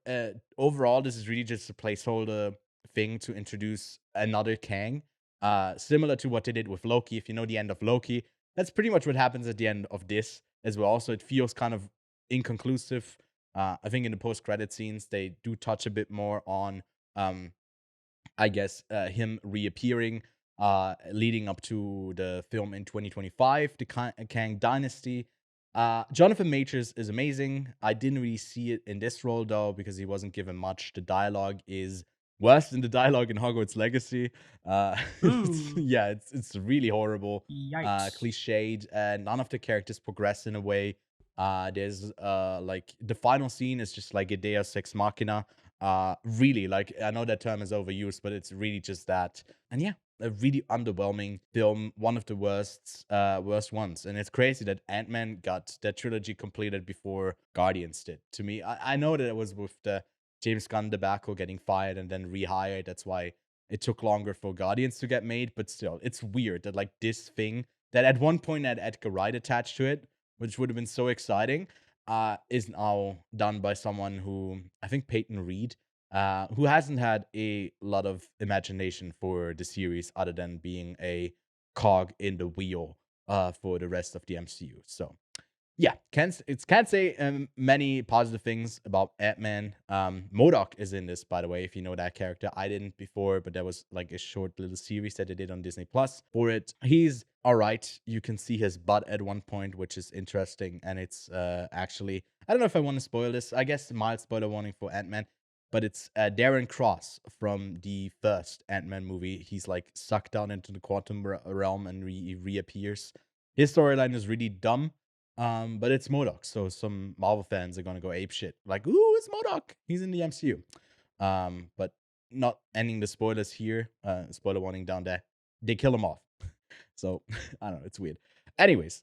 Overall, this is really just a placeholder thing to introduce another Kang, similar to what they did with Loki. If you know the end of Loki, that's pretty much what happens at the end of this as well. So it feels kind of inconclusive. I think in the post-credit scenes, they do touch a bit more on, I guess, him reappearing, leading up to the film in 2025, the Kang Dynasty. Jonathan Majors is amazing. I didn't really see it in this role, though, because he wasn't given much. The dialogue is worse than the dialogue in Hogwarts Legacy. Yeah, it's really horrible, Yikes. cliched, and none of the characters progress in a way. There's like the final scene is just like a Deus Ex Machina. Really, like, I know that term is overused, but it's really just that. And yeah, a really underwhelming film, one of the worst ones. And it's crazy that Ant-Man got that trilogy completed before Guardians did. To me, I know that it was with the James Gunn debacle, getting fired and then rehired. That's why it took longer for Guardians to get made. But still, it's weird that like this thing that at one point had Edgar Wright attached to it, which would have been so exciting, is now done by someone who, I think, Peyton Reed, who hasn't had a lot of imagination for the series other than being a cog in the wheel for the rest of the MCU. So yeah, can't say many positive things about Ant-Man. MODOK is in this, by the way, if you know that character. I didn't before, but there was like a short little series that they did on Disney Plus for it. He's all right. You can see his butt at one point, which is interesting, and it's actually, I don't know if I want to spoil this. I guess mild spoiler warning for Ant-Man, but it's Darren Cross from the first Ant-Man movie. He's like sucked down into the quantum realm and reappears. His storyline is really dumb. But it's MODOK, so some Marvel fans are gonna go ape shit. Like, ooh, it's MODOK. He's in the MCU. But not ending the spoilers here. Spoiler warning down there. They kill him off. So I don't know, it's weird. Anyways,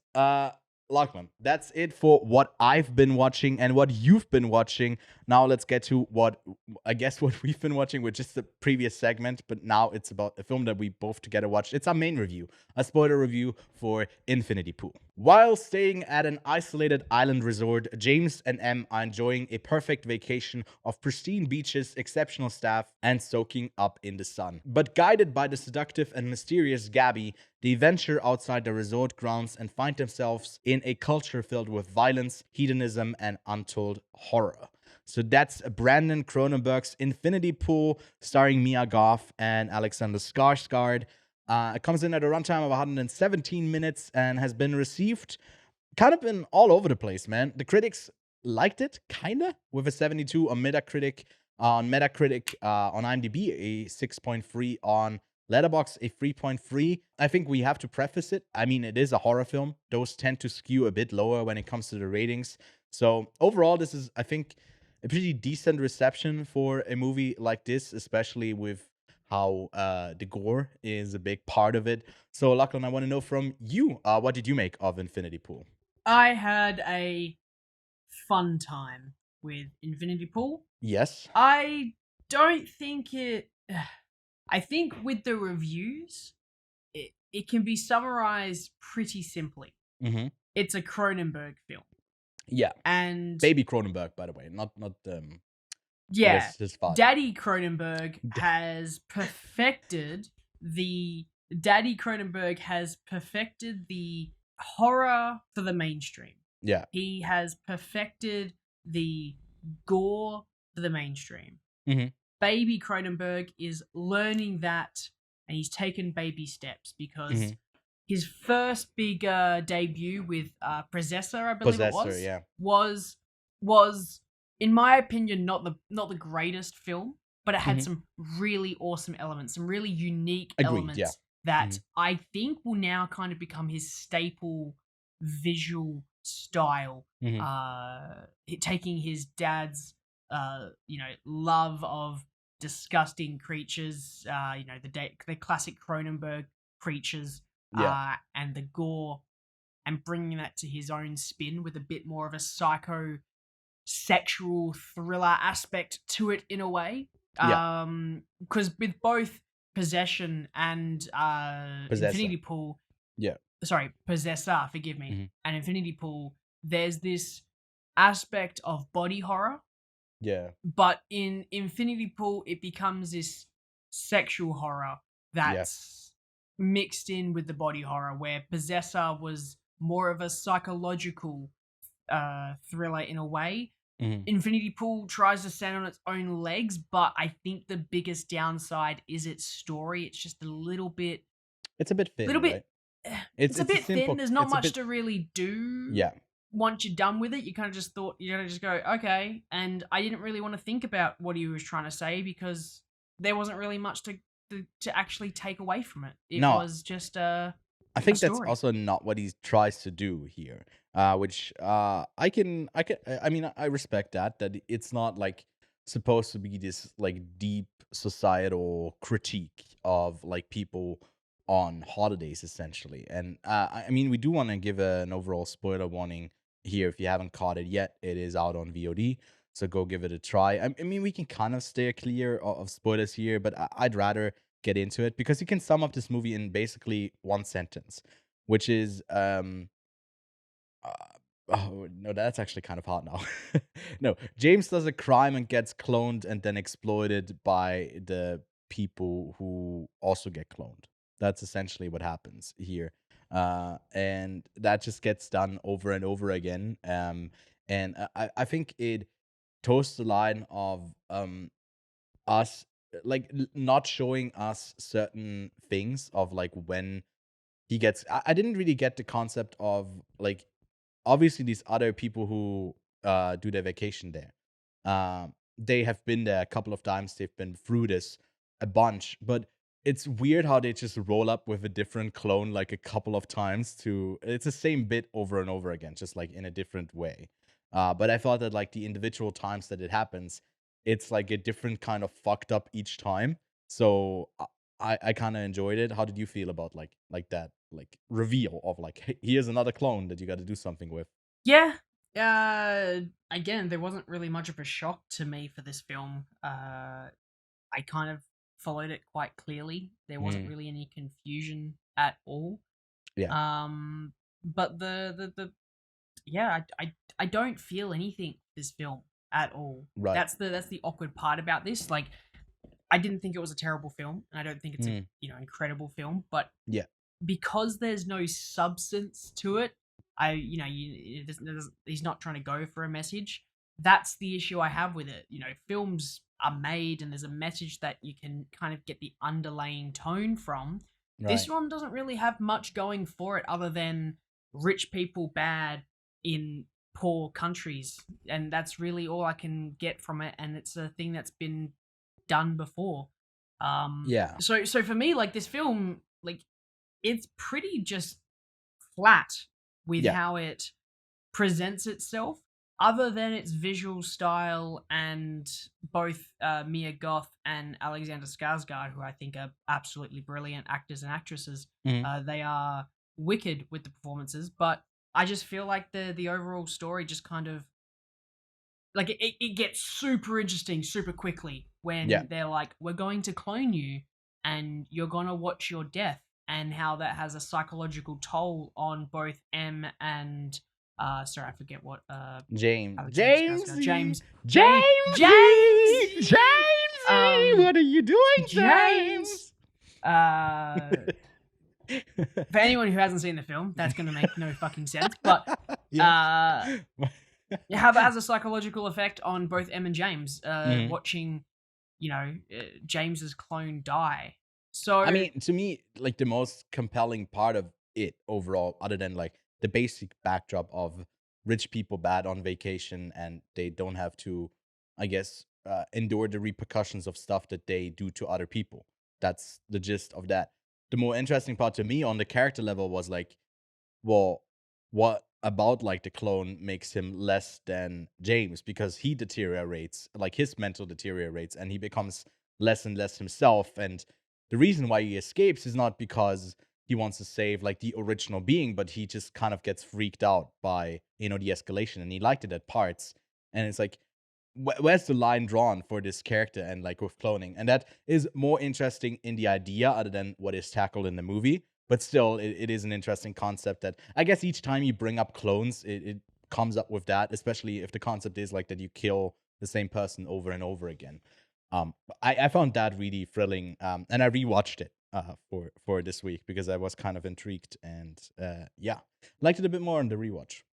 Lachlan, that's it for what I've been watching and what you've been watching. Now let's get to what we've been watching, which is the previous segment, but now it's about a film that we both together watched. It's our main review, a spoiler review for Infinity Pool. While staying at an isolated island resort, James and Em are enjoying a perfect vacation of pristine beaches, exceptional staff, and soaking up in the sun. But guided by the seductive and mysterious Gabby, they venture outside the resort grounds and find themselves in a culture filled with violence, hedonism, and untold horror. So that's Brandon Crononberg's Infinity Pool, starring Mia Goth and Alexander Skarsgård. It comes in at a runtime of 117 minutes and has been received kind of been all over the place, man. The critics liked it, kinda, with a 72 on Metacritic. On IMDb, a 6.3 on Letterboxd, a 3.3. I think we have to preface it. I mean, it is a horror film. Those tend to skew a bit lower when it comes to the ratings. So overall, this is, I think, a pretty decent reception for a movie like this, especially with how the gore is a big part of it. So, Lachlan, I want to know from you, what did you make of Infinity Pool? I had a fun time with Infinity Pool. Yes. I don't think it. I think with the reviews, it can be summarized pretty simply. Mm-hmm. It's a Cronenberg film. Yeah. And Baby Cronenberg, by the way, not yeah, his father. Daddy Cronenberg has perfected the horror for the mainstream. Yeah. He has perfected the gore for the mainstream. Mm-hmm. Baby Cronenberg is learning that, and he's taken baby steps because his first big debut with Possessor, I believe was in my opinion not the greatest film, but it had some really awesome elements, some really unique elements that I think will now kind of become his staple visual style. Taking his dad's love of disgusting creatures, the classic Cronenberg creatures, and the gore, and bringing that to his own spin with a bit more of a psycho-sexual thriller aspect to it in a way. Because with both Possession and Infinity Pool, Possessor, forgive me, and Infinity Pool, there's this aspect of body horror. Yeah. But in Infinity Pool, it becomes this sexual horror that's mixed in with the body horror, where Possessor was more of a psychological thriller in a way. Infinity Pool tries to stand on its own legs, but I think the biggest downside is its story. It's just a little bit... It's a bit thin, right? It's a bit thin. There's not much to really do. Yeah. Once you're done with it, you kind of just thought, you're going to just go, okay. And I didn't really want to think about what he was trying to say because there wasn't really much to actually take away from it. It was just I think that's also not what he tries to do here, which I respect that it's not like supposed to be this like deep societal critique of like people on holidays essentially. And we do want to give an overall spoiler warning here. If you haven't caught it yet, it is out on VOD, so go give it a try. I mean, we can kind of stay clear of spoilers here, but I'd rather get into it because you can sum up this movie in basically one sentence, which is oh no, that's actually kind of hard now. No, James does a crime and gets cloned and then exploited by the people who also get cloned. That's essentially what happens here. And that just gets done over and over again. And I think it toes the line of us like not showing us certain things of like when he gets... I didn't really get the concept of like, obviously these other people who do their vacation there, they have been there a couple of times, they've been through this a bunch, but it's weird how they just roll up with a different clone like a couple of times it's the same bit over and over again, just like in a different way. But I thought that like the individual times that it happens, it's like a different kind of fucked up each time. So I kind of enjoyed it. How did you feel about like that? like reveal of like, hey, here's another clone that you got to do something with. Yeah. Again, there wasn't really much of a shock to me for this film. I kind of followed it quite clearly. There wasn't really any confusion at all. Yeah. But the yeah, I don't feel anything with this film at all. Right. That's the awkward part about this. Like, I didn't think it was a terrible film, and I don't think it's a incredible film. But Yeah. because there's no substance to it, he's not trying to go for a message. That's the issue I have with it. Films are made, and there's a message that you can kind of get the underlying tone from. This Right. one doesn't really have much going for it other than rich people bad in poor countries, and that's really all I can get from it. And it's a thing that's been done before. Yeah. So for me, like, this film, like, it's pretty just flat with Yeah. how it presents itself, other than its visual style. And both Mia Goth and Alexander Skarsgård, who I think are absolutely brilliant actors and actresses, they are wicked with the performances. But I just feel like the overall story just kind of, like, it gets super interesting super quickly when they're like, we're going to clone you and you're going to watch your death, and how that has a psychological toll on both M and sorry, I forget what James. James. What are you doing, James? For anyone who hasn't seen the film, that's going to make no fucking sense. But Yeah. how that has a psychological effect on both M and James, watching, James's clone die. So I mean, to me, like, the most compelling part of it overall, other than like the basic backdrop of rich people bad on vacation and they don't have to, I guess, endure the repercussions of stuff that they do to other people. That's the gist of that. The more interesting part to me on the character level was like, well, what about like the clone makes him less than James? Because he deteriorates, like his mental deteriorates, and he becomes less and less himself. And the reason why he escapes is not because he wants to save like the original being, but he just kind of gets freaked out by, the escalation, and he liked it at parts. And it's like, where's the line drawn for this character and like with cloning? And that is more interesting in the idea other than what is tackled in the movie. But still, it is an interesting concept that I guess each time you bring up clones, it comes up with that, especially if the concept is like that you kill the same person over and over again. I found that really thrilling, and I rewatched it for this week because I was kind of intrigued, and liked it a bit more on the rewatch.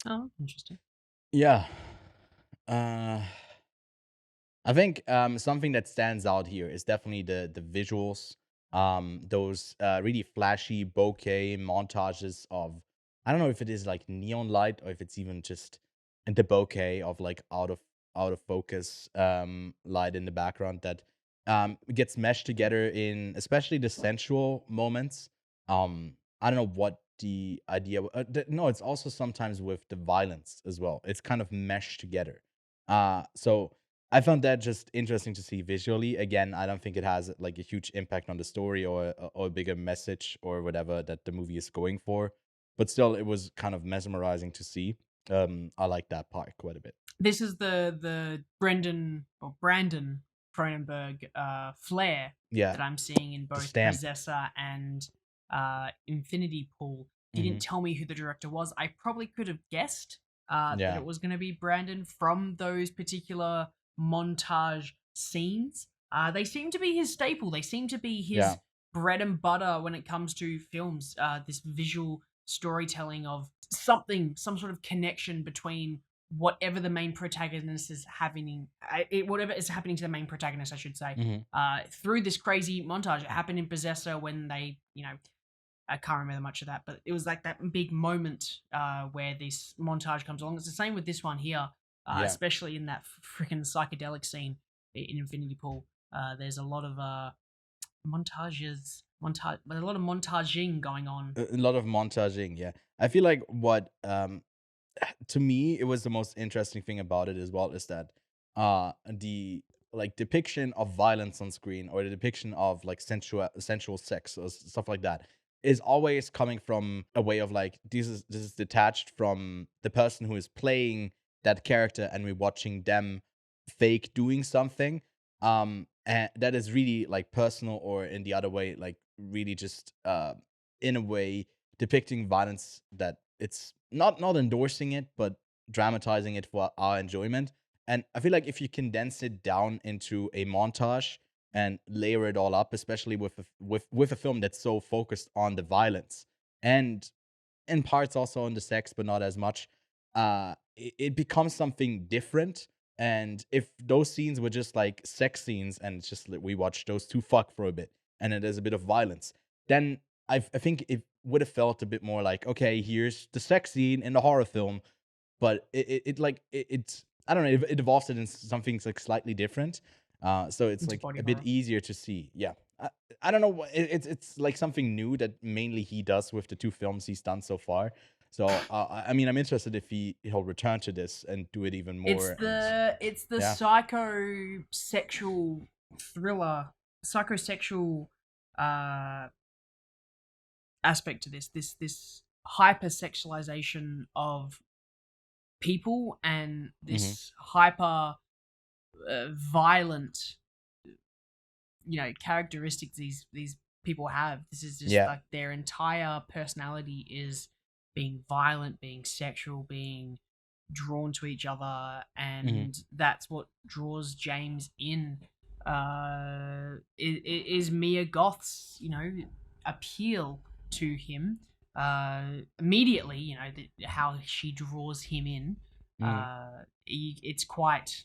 Oh, interesting. Yeah. I think something that stands out here is definitely the visuals. Those really flashy bokeh montages of, I don't know if it is like neon light or if it's even just the bokeh of like out of focus light in the background that gets meshed together in especially the sensual moments. I don't know what the idea. No, it's also sometimes with the violence as well. It's kind of meshed together. So I found that just interesting to see visually. Again, I don't think it has like a huge impact on the story or a bigger message or whatever that the movie is going for. But still, it was kind of mesmerizing to see. I like that part quite a bit. This is the Brandon Crononberg flair that I'm seeing in both Possessor and Infinity Pool. He didn't tell me who the director was. I probably could have guessed that it was going to be Brandon from those particular montage scenes. They seem to be his staple. They seem to be his bread and butter when it comes to films. This visual storytelling of some sort of connection between whatever the main protagonist is having, whatever is happening to the main protagonist, I should say, through this crazy montage. It happened in Possessor when they, I can't remember much of that, but it was like that big moment where this montage comes along. It's the same with this one here, especially in that freaking psychedelic scene in Infinity Pool. There's a lot of a lot of montaging going on. A lot of montaging, yeah. I feel like what to me it was the most interesting thing about it as well is that the like depiction of violence on screen or the depiction of like sensual sex or stuff like that is always coming from a way of like this is detached from the person who is playing that character, and we're watching them fake doing something. And that is really like personal, or in the other way, like really just in a way depicting violence that it's not endorsing it, but dramatizing it for our enjoyment. And I feel like if you condense it down into a montage and layer it all up, especially with a film that's so focused on the violence and in parts also on the sex, but not as much, it becomes something different. And if those scenes were just like sex scenes, and it's just like we watch those two fuck for a bit, and then there's a bit of violence, then I think it would have felt a bit more like, okay, here's the sex scene in the horror film, but it's I don't know, it evolves it into something like slightly different. So it's Into like body a bit horror. easier to see. Yeah, I don't know. It's like something new that mainly he does with the two films he's done so far. So I mean, I'm interested if he'll return to this and do it even It's more. the yeah. psychosexual thriller, psychosexual aspect to this hypersexualization of people, and this hyper violent, characteristics these people have. This is just Yeah. like their entire personality is being violent, being sexual, being drawn to each other, and that's what draws James in. Is Mia Goth's appeal to him immediately, how she draws him in. It's quite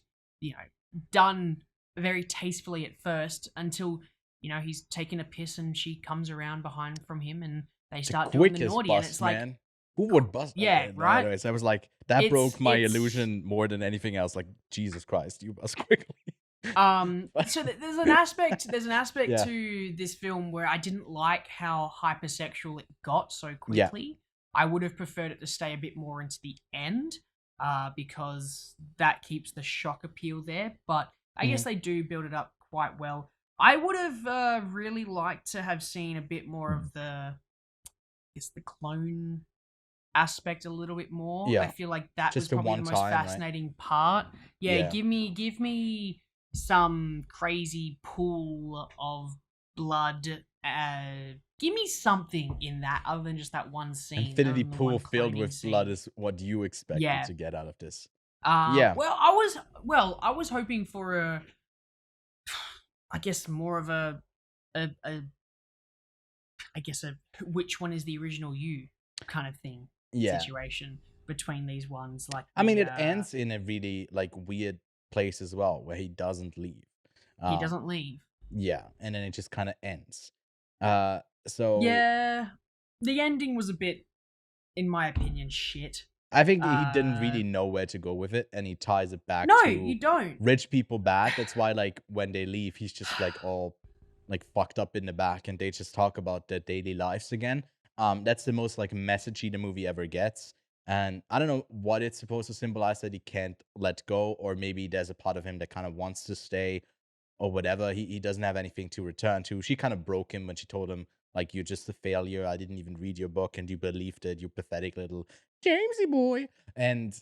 done very tastefully at first, until he's taking a piss and she comes around behind from him and they The start doing the quickest naughty, and bust, it's like, man. Who would bust? yeah, right? Anyways, I was like, that It's broke my it's illusion more than anything else. Like, Jesus Christ, you bust quickly. so there's an aspect Yeah. to this film where I didn't like how hypersexual it got so Yeah. quickly. I would have preferred it to stay a bit more into the end, because that keeps the shock appeal there. But I guess they do build it up quite well. I would have really liked to have seen a bit more of the clone aspect a little bit more. Yeah. I feel like that Just was the probably one the most time, right? fascinating part. Yeah, Yeah. give me some crazy pool of blood. Give me something in that other than just that one scene. Infinity other than the pool one filled cloning with blood scene. is what you expected Yeah. to get out of this. Yeah. Well, I was hoping for I guess more of a which one is the original you kind of thing. Yeah. Situation between these ones. Like, I mean, the, it ends in a really like weird place as well, where he doesn't leave. he doesn't leave. Yeah, and then it just kind of ends. So Yeah, the ending was a bit, in my opinion, shit. I think he didn't really know where to go with it, and he ties it back No, to you don't. rich people bad. That's why, like, when they leave, he's just like all like fucked up in the back, and they just talk about their daily lives again. That's the most like messagey the movie ever gets. And I don't know what it's supposed to symbolize, that he can't let go, or maybe there's a part of him that kind of wants to stay, or whatever. He doesn't have anything to return to. She kind of broke him when she told him, like, you're just a failure. I didn't even read your book, and you believed it, you pathetic little Jamesy boy. And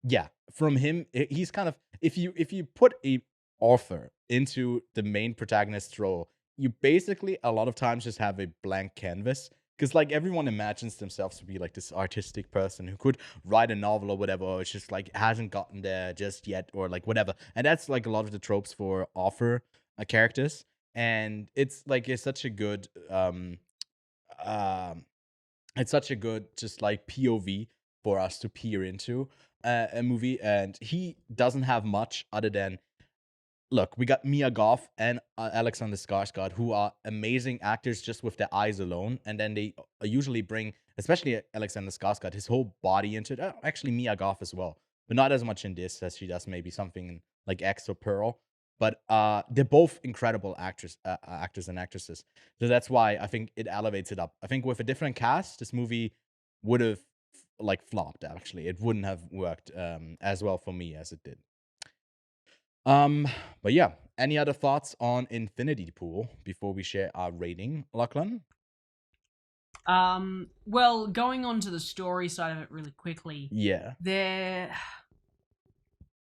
yeah, from him, he's kind of, if you put a author into the main protagonist's role, you basically a lot of times just have a blank canvas. Because like everyone imagines themselves to be like this artistic person who could write a novel or whatever, or it's just like hasn't gotten there just yet, or like whatever. And that's like a lot of the tropes for author characters. And it's like it's such a good um it's such a good just like POV for us to peer into a movie. And he doesn't have much other than, look, we got Mia Goth and Alexander Skarsgård, who are amazing actors just with their eyes alone. And then they usually bring, especially Alexander Skarsgård, his whole body into it. Actually, Mia Goth as well, but not as much in this as she does maybe something in like X or Pearl. But they're both incredible actors and actresses. So that's why I think it elevates it up. I think with a different cast, this movie would have like flopped. Actually, it wouldn't have worked as well for me as it did. But yeah, any other thoughts on Infinity Pool before we share our rating, Lachlan? Well, going on to the story side of it really quickly, Yeah.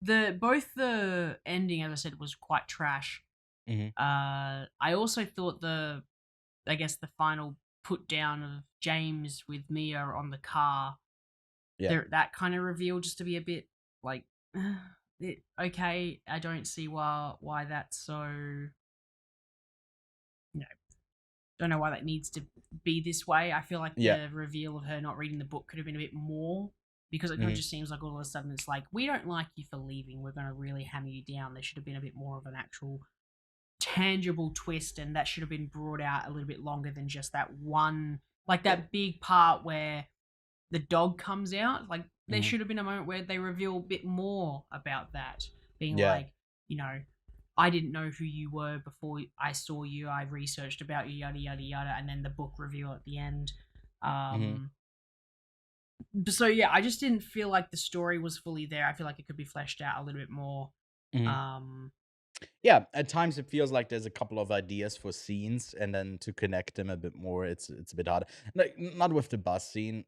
both the ending, as I said, was quite trash. Mhm. I also thought the final put down of James with Mia on the car, Yeah. that kind of reveal just to be a bit like, okay, I don't see why that's so. You know, don't know why that needs to be this way. I feel like Yeah. the reveal of her not reading the book could have been a bit more, because it kind of Mhm. just seems like all of a sudden it's like, we don't like you for leaving. We're going to really hammer you down. There should have been a bit more of an actual tangible twist, and that should have been brought out a little bit longer than just that one, like that big part where the dog comes out. Like, there Mhm. should have been a moment where they reveal a bit more about that, being Yeah. like, I didn't know who you were before I saw you. I researched about you, yada yada yada, and then the book reveal at the end. Mhm. So yeah, I just didn't feel like the story was fully there. I feel like it could be fleshed out a little bit more. Mhm. Yeah, at times it feels like there's a couple of ideas for scenes, and then to connect them a bit more, it's a bit harder. Like, not with the bus scene,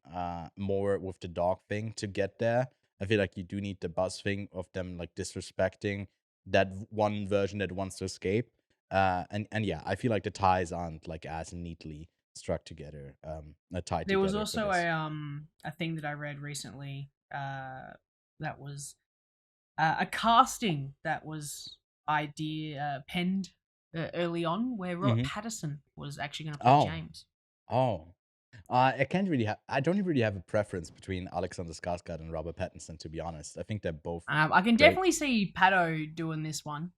more with the dog thing to get there. I feel like you do need the bus thing of them like disrespecting that one version that wants to escape. And yeah, I feel like the ties aren't like as neatly struck together, tied There was together for also this. a thing that I read recently, that was a casting that was penned early on, where Robert Mhm. Pattinson was actually going to play Oh, James. oh. I don't really have a preference between Alexander Skarsgård and Robert Pattinson, to be honest. I think they're both I can great. definitely see Pato doing this one.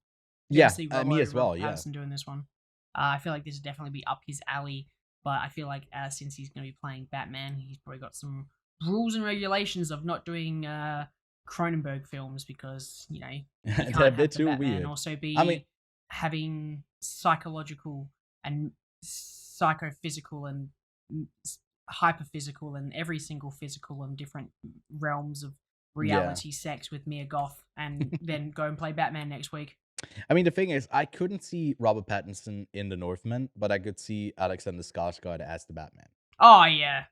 Yeah, See me as well. Robert Yeah. Pattinson doing this one. I feel like this would definitely be up his alley, but I feel like since he's going to be playing Batman, he's probably got some rules and regulations of not doing Crononberg films, because he They're a can't bit have the too Batman weird. also I mean, be having psychological and psychophysical and hyperphysical and every single physical and different realms of yeah. reality sex with Mia Goth, and then go and play Batman next week. I mean, the thing is, I couldn't see Robert Pattinson in The Northman, but I could see Alexander Skarsgård as the Batman. Oh yeah.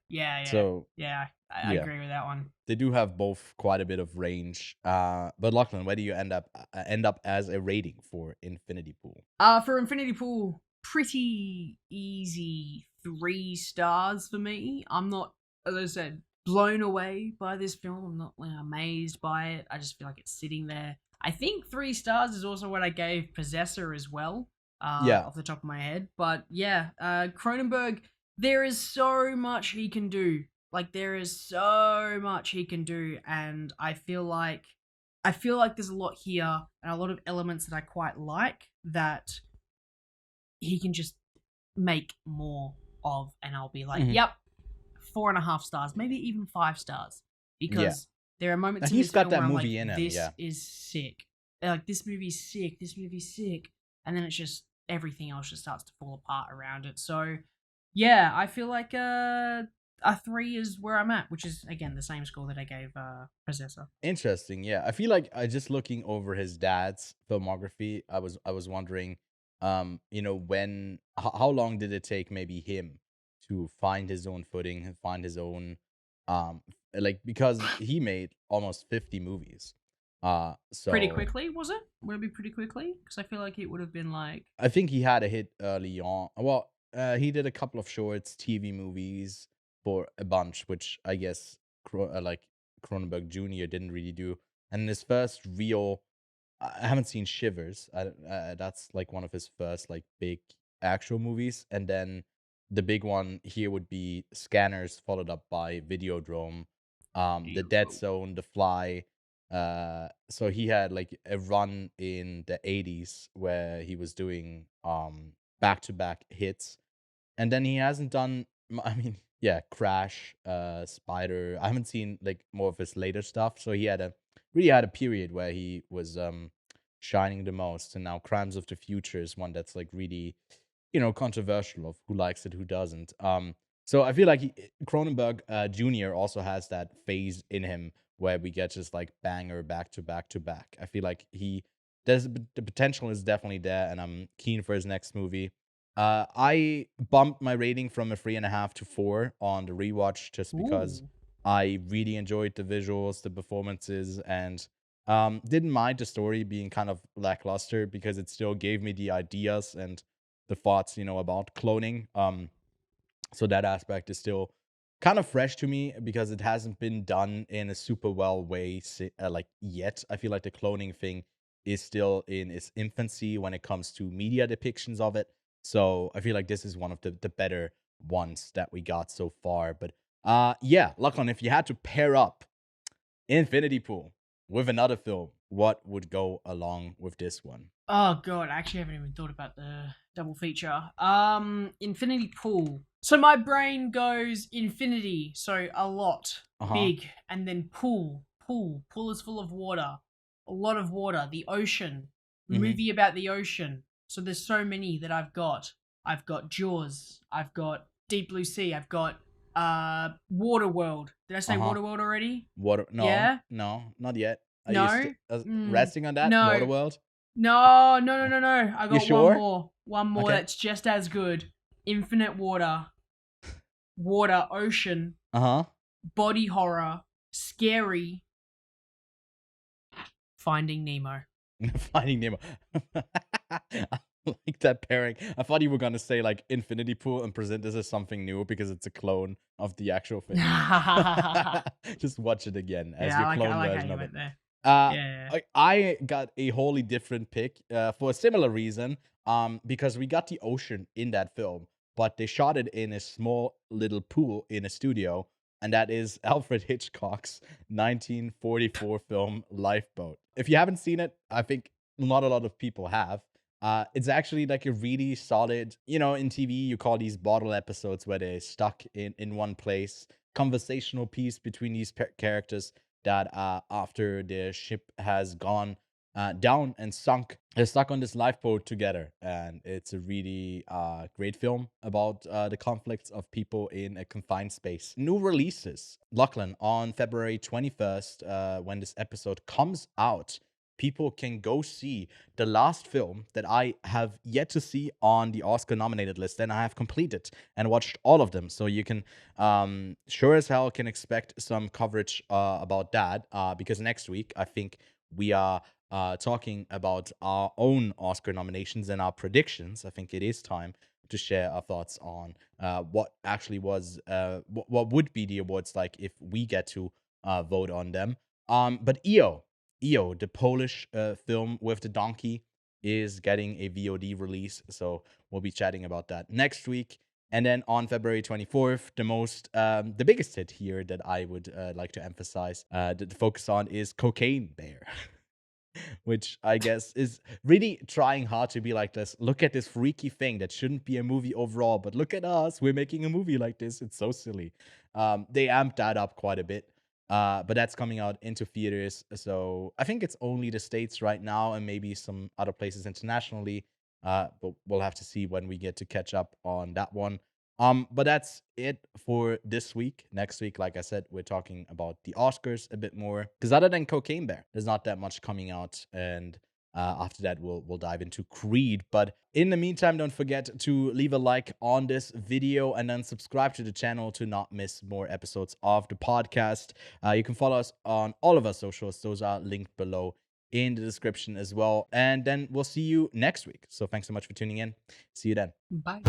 So I yeah, agree with that one. they do have both quite a bit of range. But Lachlan, where do you end up as a rating for Infinity Pool? For Infinity Pool, pretty easy 3 stars for me. I'm not, as I said, blown away by this film. I'm not amazed by it. I just feel like it's sitting there. I think 3 stars is also what I gave Possessor as well, Yeah. off the top of my head. But yeah, Cronenberg, there is so much he can do. Like, there is so much he can do, and I feel like there's a lot here and a lot of elements that I quite like that he can just make more of, and I'll be like, Mhm. yep, 4.5 stars, maybe even 5 stars, because there are moments in He's this got film that where I'm movie like, in him, this yeah. is sick. Like, this movie's sick, and then it's just everything else just starts to fall apart around it. So yeah, I feel like a 3 is where I'm at, which is again the same score that I gave Possessor. Interesting. Yeah, I feel like just looking over his dad's filmography, I was wondering, how long did it take maybe him to find his own footing and find his own, like, because he made almost 50 movies. Pretty So quickly, was it? Would it be pretty quickly? Because I feel like it would have been like, I think he had a hit early on. Well, he did a couple of shorts, TV movies for a bunch, which I guess like Cronenberg Jr. didn't really do. And his first real, I haven't seen Shivers. That's like one of his first like big actual movies. And then the big one here would be Scanners, followed up by Videodrome, The Dead Zone, The Fly. So he had like a run in the 80s where he was doing back-to-back hits, and then he hasn't done I mean, yeah, Crash, Spider. I haven't seen like more of his later stuff, so he really had a period where he was shining the most, and now Crimes of the Future is one that's like really, controversial of who likes it, who doesn't. So I feel like Cronenberg Jr. also has that phase in him where we get just like banger back to back to back. I feel like the potential is definitely there, and I'm keen for his next movie. I bumped my rating from a 3.5 to 4 on the rewatch just because Ooh. I really enjoyed the visuals, the performances, and didn't mind the story being kind of lackluster because it still gave me the ideas and the thoughts, about cloning. So that aspect is still kind of fresh to me because it hasn't been done in a super well way like yet. I feel like the cloning thing is still in its infancy when it comes to media depictions of it. So I feel like this is one of the better ones that we got so far. But yeah, Lachlan, if you had to pair up Infinity Pool with another film, what would go along with this one? Oh god, I actually haven't even thought about the double feature. Infinity Pool. So my brain goes infinity, so a lot, big, and then pool. Pool is full of water, a lot of water. The ocean, movie about the ocean. So there's so many that I've got. I've got Jaws. I've got Deep Blue Sea. I've got Waterworld. Did I say Waterworld already? No, Yeah? no, not yet. Are No? you resting on that? No. Waterworld? No. I got sure? one more. One more Okay. that's just as good. Infinite water. Water, ocean, body horror, scary. Finding Nemo. Finding Nemo. I like that pairing. I thought you were gonna say like Infinity Pool and present this as something new because it's a clone of the actual thing. Just watch it again as your clone I like version how you of went it. there. Yeah. I got a wholly different pick for a similar reason. Because we got the ocean in that film, but they shot it in a small little pool in a studio, and that is Alfred Hitchcock's 1944 film Lifeboat. If you haven't seen it, I think not a lot of people have. It's actually like a really solid, in TV, you call these bottle episodes where they're stuck in one place, conversational piece between these characters that after their ship has gone down and sunk, they're stuck on this lifeboat together. And it's a really great film about the conflicts of people in a confined space. New releases. Lachlan, on February 21st, when this episode comes out, people can go see the last film that I have yet to see on the Oscar nominated list, and I have completed and watched all of them. So you can sure as hell can expect some coverage about that because next week I think we are talking about our own Oscar nominations and our predictions. I think it is time to share our thoughts on what actually was what would be the awards like if we get to vote on them. But EO, the Polish film with the donkey, is getting a VOD release, so we'll be chatting about that next week. And then on February 24th, the biggest hit here that I would like to emphasize, to focus on is Cocaine Bear. Which I guess is really trying hard to be like this. Look at this freaky thing that shouldn't be a movie overall, but look at us. We're making a movie like this. It's so silly. They amped that up quite a bit. But that's coming out into theaters. So I think it's only the States right now and maybe some other places internationally. But we'll have to see when we get to catch up on that one. But that's it for this week. Next week, like I said, we're talking about the Oscars a bit more. Because other than Cocaine Bear, there's not that much coming out. And after that, we'll dive into Creed. But in the meantime, don't forget to leave a like on this video and then subscribe to the channel to not miss more episodes of the podcast. You can follow us on all of our socials. Those are linked below in the description as well. And then we'll see you next week. So thanks so much for tuning in. See you then. Bye.